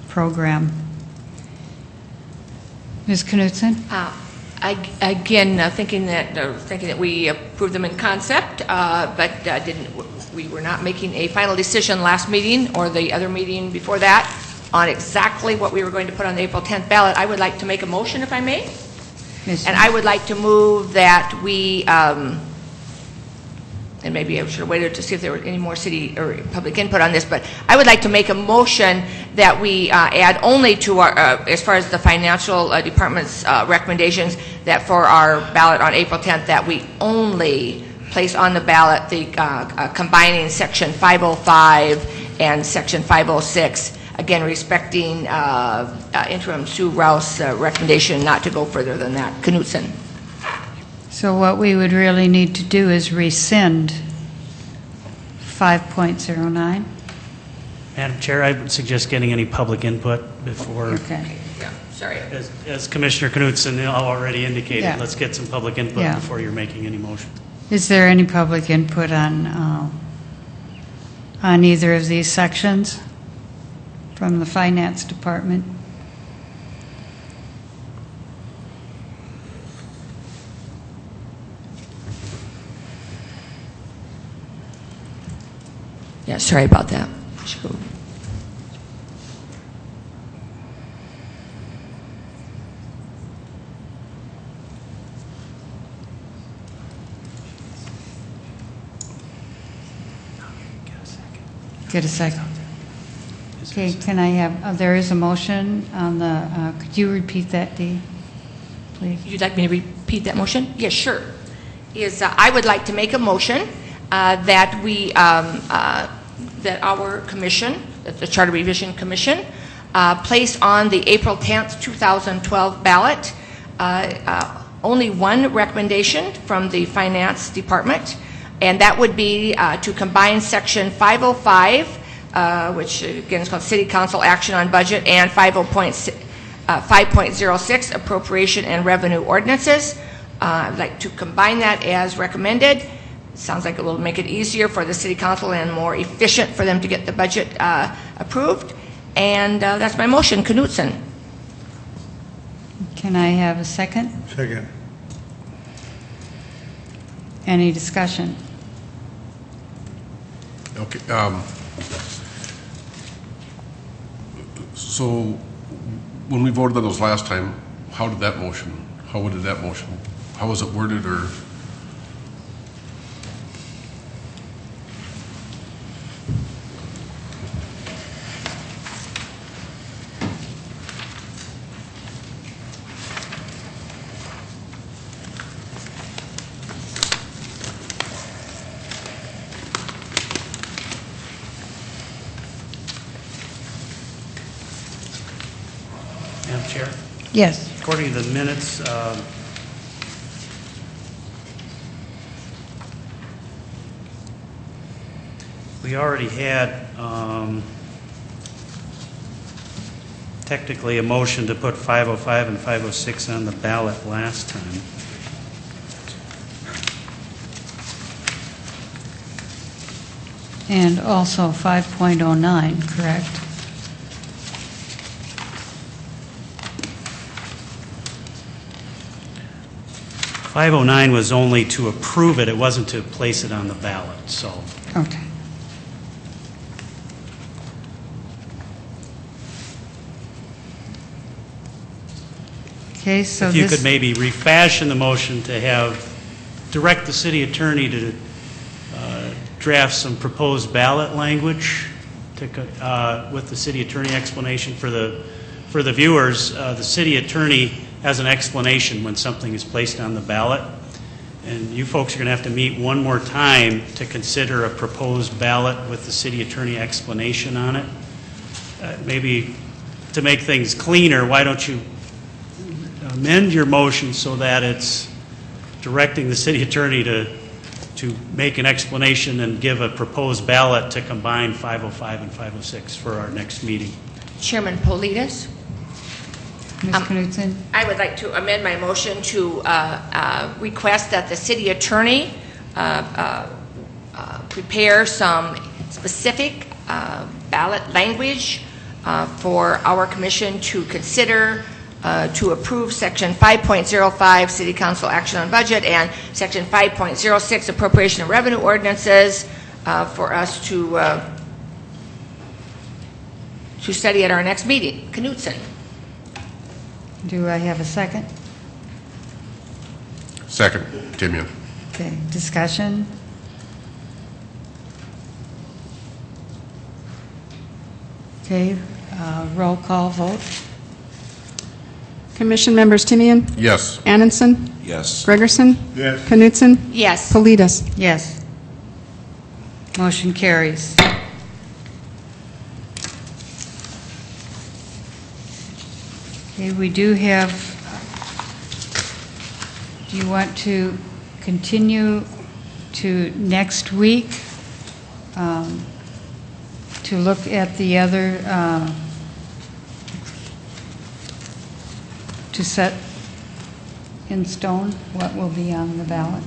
program. Ms. Knutson? Thinking that we approved them in concept, but we were not making a final decision last meeting or the other meeting before that on exactly what we were going to put on the April 10th ballot. I would like to make a motion, if I may. And I would like to move that we, and maybe I should have waited to see if there were any more city or public input on this, but I would like to make a motion that we add only to our, as far as the financial department's recommendations, that for our ballot on April 10th, that we only place on the ballot the combining Section 505 and Section 506, again respecting interim Sue Rouse recommendation not to go further than that. Knutson. So what we would really need to do is rescind 5.09. Madam Chair, I would suggest getting any public input before. Okay. Yeah, sorry. As Commissioner Knutson already indicated, Yeah. let's get some public input Yeah. before you're making any motion. Is there any public input on either of these sections from the Finance Department? Yeah, sorry about that. Get a second. Okay, can I have, there is a motion on the, could you repeat that, Dee, please? You'd like me to repeat that motion? Yes, sure. I would like to make a motion that we, that our commission, that the Charter Revision Commission, place on the April 10th, 2012 ballot only one recommendation from the Finance Department, and that would be to combine Section 505, which again is called City Council Action on Budget, and 5.06 Appropriation and Revenue Ordinances. I'd like to combine that as recommended. Sounds like it will make it easier for the City Council and more efficient for them to get the budget approved. And that's my motion. Knutson. Can I have a second? Second. Any discussion? Okay. So when we voted on those last time, how would that motion, how was it worded, or? Chair? Yes. According to the minutes, we already had technically a motion to put 505 and 506 on the ballot last time. And also 5.09, correct? .509 was only to approve it, it wasn't to place it on the ballot, so. Okay. Okay, so If you this... could maybe refashion the motion to have, direct the city attorney to draft some proposed ballot language to, with the city attorney explanation for the viewers. The city attorney has an explanation when something is placed on the ballot, and you folks are going to have to meet one more time to consider a proposed ballot with the city attorney explanation on it. Maybe to make things cleaner, why don't you amend your motion so that it's directing the city attorney to make an explanation and give a proposed ballot to combine 505 and 506 for our next meeting. Chairman Politis? Ms. Knudsen? I would like to amend my motion to request that the city attorney prepare some specific ballot language for our commission to consider to approve Section 5.05 City Council Action on Budget and Section 5.06 Appropriation of Revenue Ordinances for us to study at our next meeting. Knudsen? Do I have a second? Second, Timian. Okay, discussion? Okay, roll call vote. Commission members Timian? Yes. Annenson? Yes. Gregerson? Yes. Knudsen? Yes. Politis? Yes. Motion carries. Okay, we do have, do you want to continue to next week to look at the other, to set in stone what will be on the ballot?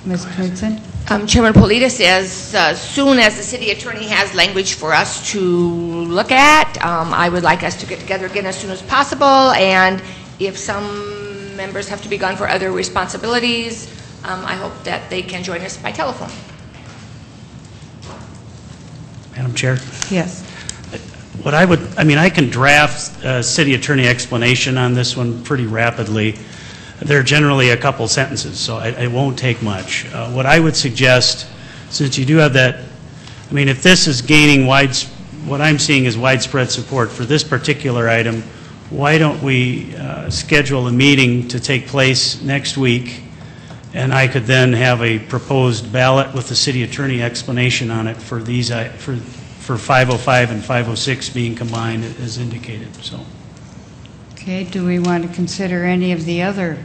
Ms. Knudsen? Chairman Politis, as soon as the city attorney has language for us to look at, I would like us to get together again as soon as possible, and if some members have to be gone for other responsibilities, I hope that they can join us by telephone. Madam Chair? Yes. What I can draft a city attorney explanation on this one pretty rapidly. They're generally a couple sentences, so it won't take much. What I would suggest, since you do have that, if this is gaining what I'm seeing is widespread support for this particular item, why don't we schedule a meeting to take place next week, and I could then have a proposed ballot with the city attorney explanation on it for these for 505 and 506 being combined as indicated. So. Okay, do we want to consider any of the other?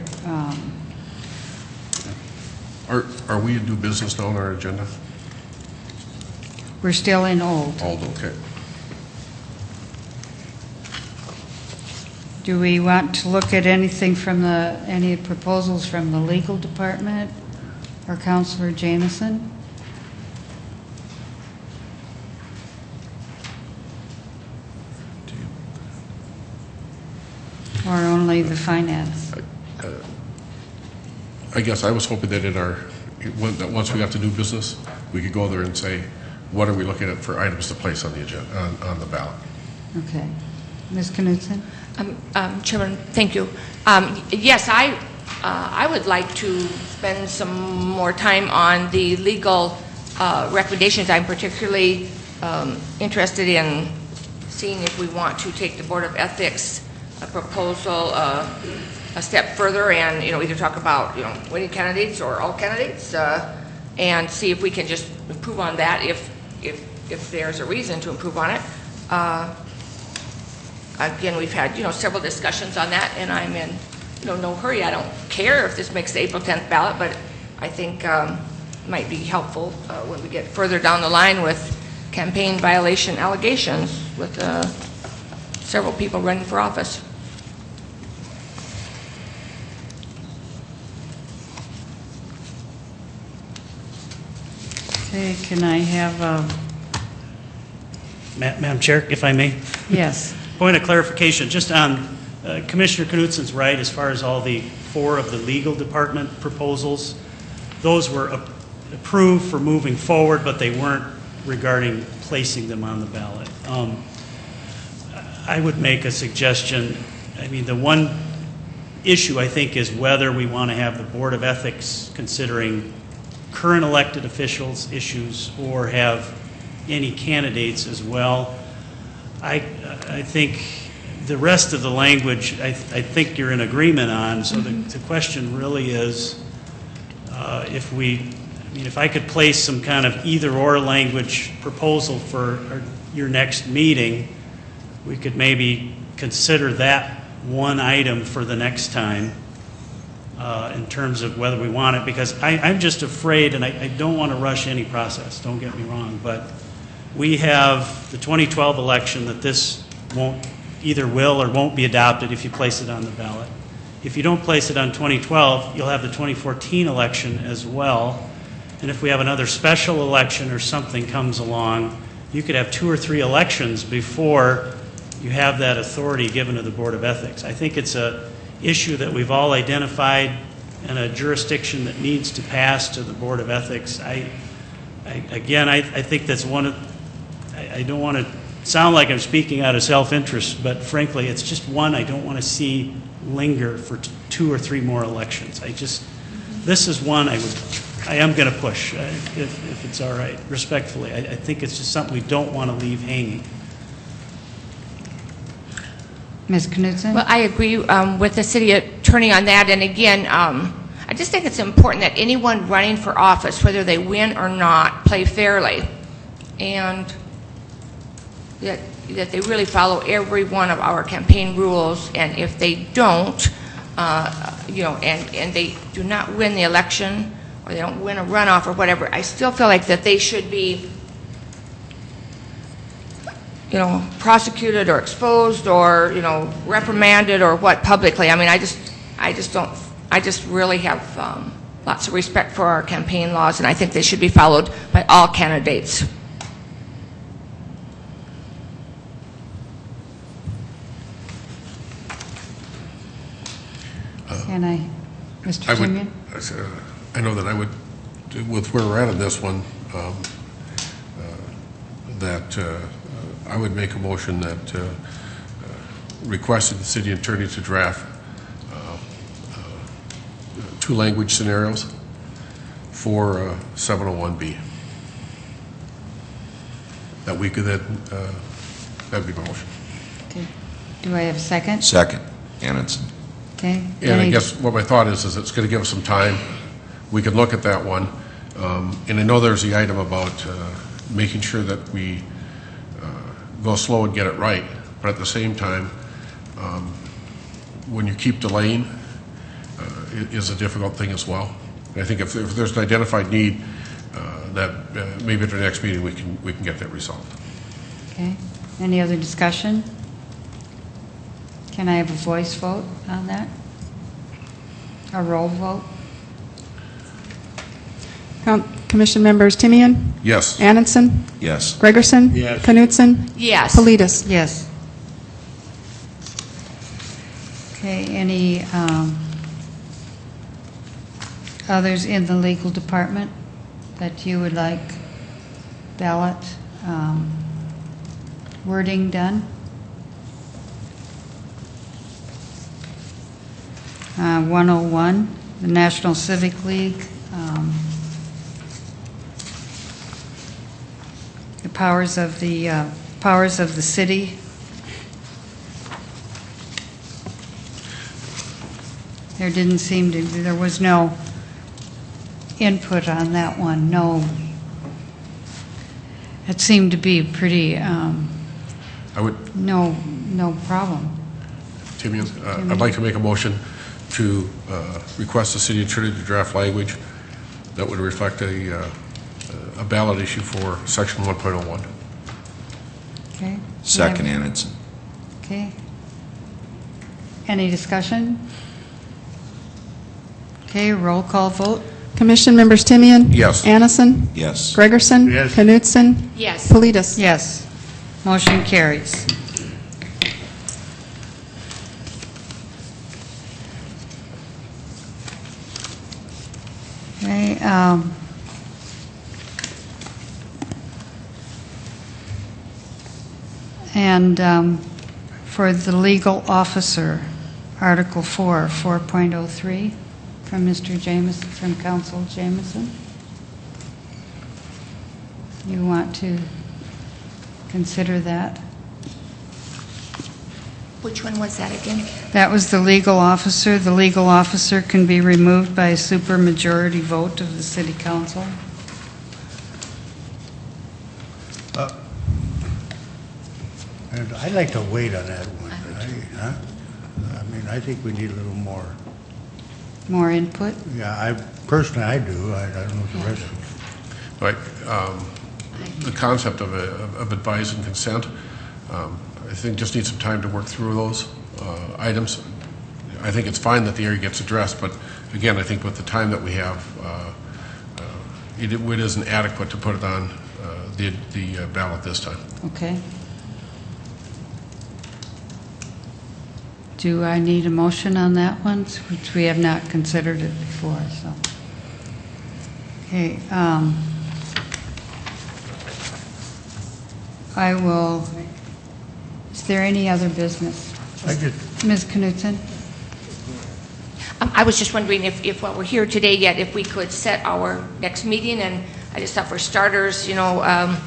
Are we in new business now on our agenda? We're still in old. Old, okay. Do we want to look at anything from any proposals from the legal department or Councilor Jameson? Or only the finance? I guess I was hoping that that once we got to new business, we could go there and say, what are we looking at for items to place on the agenda, on the ballot? Okay. Ms. Knudsen? Chairman, thank you. Yes, I would like to spend some more time on the legal recommendations. I'm particularly interested in seeing if we want to take the Board of Ethics proposal a step further and, either talk about, winning candidates or all candidates and see if we can just improve on that if there's a reason to improve on it. again, we've had, several discussions on that, and I'm in, no hurry. I don't care if this makes the April 10th ballot, but I think it might be helpful when we get further down the line with campaign violation allegations with several people running for office. Okay, can I have, Madam Chair, if I may? yes. Point of clarification, just on Commissioner Knudsen's right, as far as all the 4 of the legal department proposals, those were approved for moving forward, but they weren't regarding placing them on the ballot. I would make a suggestion. I mean, the one issue, I think, is whether we want to have the Board of Ethics considering current elected officials' issues or have any candidates as well. I think the rest of the language, I think you're in agreement on, so the question really is if I could place some kind of either-or language proposal for your next meeting, we could maybe consider that one item for the next time in terms of whether we want it, because I'm just afraid, and I don't want to rush any process, don't get me wrong, but we have the 2012 election that this either will or won't be adopted if you place it on the ballot. If you don't place it on 2012, you'll have the 2014 election as well, and if we have another special election or something comes along, you could have 2 or 3 elections before you have that authority given to the Board of Ethics. I think it's a issue that we've all identified and a jurisdiction that needs to pass to the Board of Ethics. I think that's one of, I don't want to sound like I'm speaking out of self-interest, but frankly, it's just one I don't want to see linger for 2 or 3 more elections. This is one I am going to push, if it's all right, respectfully. I think it's just something we don't want to leave hanging. Ms. Knudsen? Well, I agree with the city attorney on that, and again, I just think it's important that anyone running for office, whether they win or not, play fairly, and that they really follow every one of our campaign rules, and if they don't, and they do not win the election, or they don't win a runoff or whatever, I still feel like that they should be prosecuted or exposed or, reprimanded or what publicly. I mean, I just really have lots of respect for our campaign laws, and I think they should be followed by all candidates. Can I, Mr. Timian? I know that I would, with where we're at on this one, that I would make a motion that requested the city attorney to draft 2 language scenarios for 701B. That we could then, that'd be my motion. Okay. Do I have a second? Second, Annenson. Okay. And I guess what my thought is it's going to give us some time. We can look at that one. And I know there's the item about making sure that we go slow and get it right. But at the same time, when you keep delaying, it is a difficult thing as well. And I think if there's an identified need, that maybe at our next meeting we can get that resolved. Okay. Any other discussion? Can I have a voice vote on that? A roll vote? Commission members Timian? Yes. Annenson? Yes. Gregerson? Yes. Knudsen? Yes. Politis? Yes. Okay, any others in the legal department that you would like ballot wording done? 101, the National Civic League, the powers of the city. There was no input on that one. No, it seemed to be pretty I would, No problem. Timian, I'd like to make a motion to request the city attorney to draft language that would reflect a ballot issue for section 1.01. Okay. Second, Annetson. Okay. Any discussion? Okay, roll call vote. Commission members Timian? Yes. Annison? Yes. Gregerson? Yes. Knutson? Yes. Politis? Yes. Motion carries. Okay, and for the legal officer, Article 4, 4.03, from Mr. Jameson, from Council Jameson. You want to consider that? Which one was that again? That was the legal officer. The legal officer can be removed by a supermajority vote of the city council. And I'd like to wait on that one. I mean, I think we need a little more. More input? Yeah, personally, I do. I don't know if the rest of Right. The concept of advice and consent, I think just need some time to work through those items. I think it's fine that the area gets addressed, but again, I think with the time that we have, it isn't adequate to put it on the ballot this time. Okay. Do I need a motion on that one, which we have not considered it before, so. Okay, I will, is there any other business? Ms. Knutson? I was just wondering if while we're here today yet, if we could set our next meeting, and I just thought for starters, again,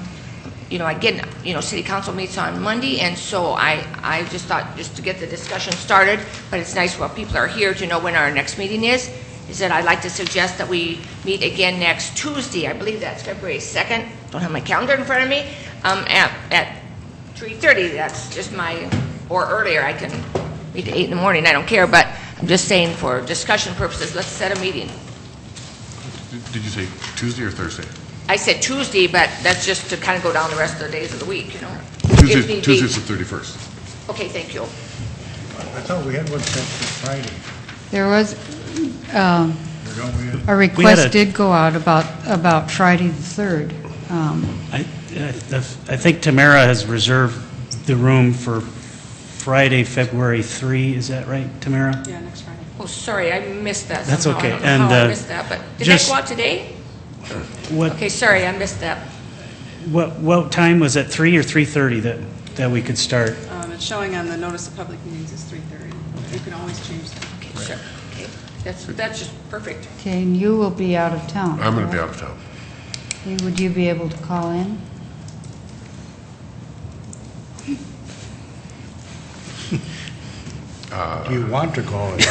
city council meets on Monday, and so I just thought just to get the discussion started, but it's nice while people are here to know when our next meeting is that I'd like to suggest that we meet again next Tuesday. I believe that's February 2nd. Don't have my calendar in front of me. At 3:30, that's just or earlier, I can meet at 8 in the morning, I don't care, but I'm just saying for discussion purposes, let's set a meeting. Did you say Tuesday or Thursday? I said Tuesday, but that's just to kind of go down the rest of the days of the week, Tuesday's the 31st. Okay, thank you. I thought we had one set for Friday. There was, Don't we? a request did go out about Friday the 3rd. I think Tamara has reserved the room for Friday, February 3. Is that right, Tamara? Yeah, next Friday. Oh, sorry, I missed that. That's somehow. okay. I don't know how I And, missed that, but did just- that go out today? What Okay, sorry, I missed that. what time was it, 3 or 3:30 that we could start? It's showing on the notice of public meetings is 3:30. You can always change that. Okay, sure. Okay, that's just perfect. Okay, and you will be out of town. I'm going to be correct? out of town. Okay, would you be able to call in? Do you want to call it?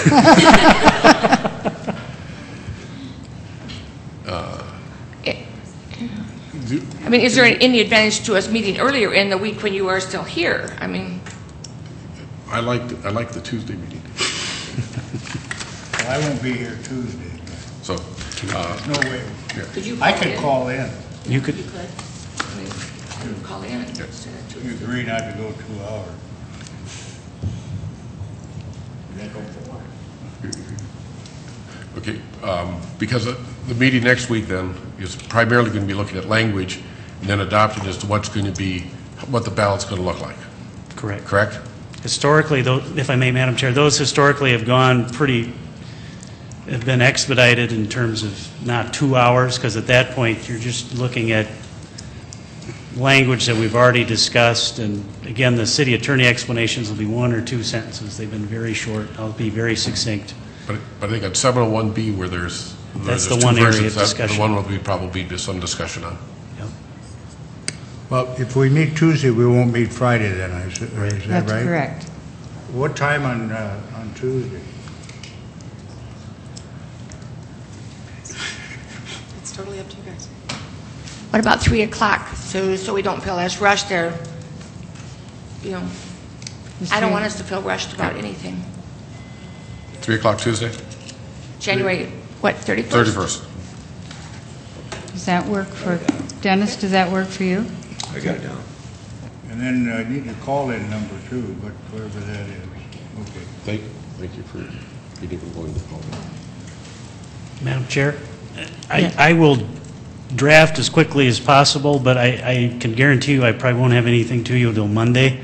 I mean, is there any advantage to us meeting earlier in the week when you are still here? I mean, I like the Tuesday meeting. Well, I won't be here Tuesday. So, No way. could you I call could in? call in. You could. You could. I mean, you could call in. You agree not to go 2 hours. okay, because the meeting next week then is primarily going to be looking at language and then adopting as to what's going to be, what the ballot's going to look like. Correct. Correct? Historically, though, if I may, Madam Chair, those historically have been expedited in terms of not 2 hours, because at that point, you're just looking at language that we've already discussed, and again, the city attorney explanations will be 1 or 2 sentences. They've been very short. I'll be very succinct. But I think on 701B where there's That's two the one area of versions, that's discussion. the one will be probably be some discussion on. Well, if we meet Tuesday, we won't meet Friday then, is that right? That's correct. What time on Tuesday? It's totally up to you guys. What about 3 o'clock? So we don't feel as rushed there. you know, I don't want us to feel rushed about anything. 3 o'clock Tuesday? January, what, 31st? 31st. Does that work for, Dennis, does that work for you? I got it down. And then I need a call-in number too, but whatever that is. Okay. Thank you for being even willing to call me. Madam Chair, I will draft as quickly as possible, but I can guarantee you I probably won't have anything to you till Monday,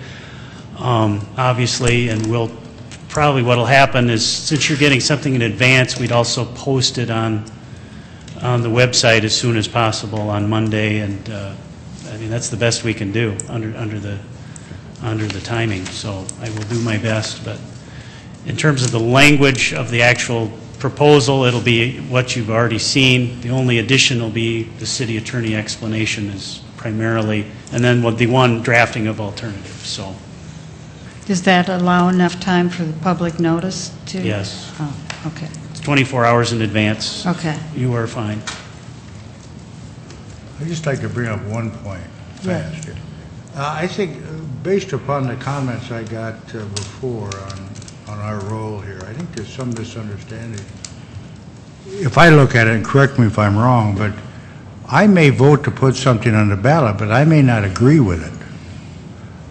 obviously, and what'll happen is, since you're getting something in advance, we'd also post it on the website as soon as possible on Monday, and I mean, that's the best we can do under the timing, so I will do my best, but in terms of the language of the actual proposal, it'll be what you've already seen. The only addition will be the city attorney explanation is primarily, and then the one drafting of alternatives, so. Does that allow enough time for the public notice to? Yes. Oh, okay. It's 24 hours in advance. Okay. You are fine. I'd just like to bring up one point Yeah. fast here. I think, based upon the comments I got before on our role here, I think there's some misunderstanding. If I look at it, and correct me if I'm wrong, but I may vote to put something on the ballot, but I may not agree with it.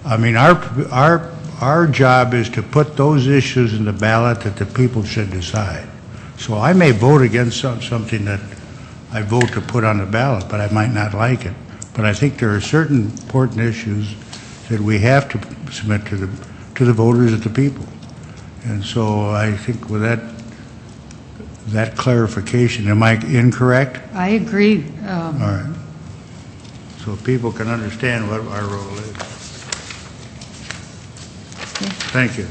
I mean, our job is to put those issues in the ballot that the people should decide. So I may vote against something that I vote to put on the ballot, but I might not like it. But I think there are certain important issues that we have to submit to the voters and the people. And so I think with that clarification, am I incorrect? I agree. All right. So people can understand what our role is. Thank you.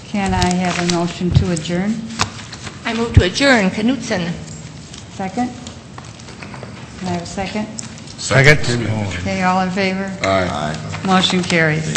Can I have a motion to adjourn? I move to adjourn. Knutson. Second? Can I have a second? Second. Okay, all in favor? Aye. Motion carries.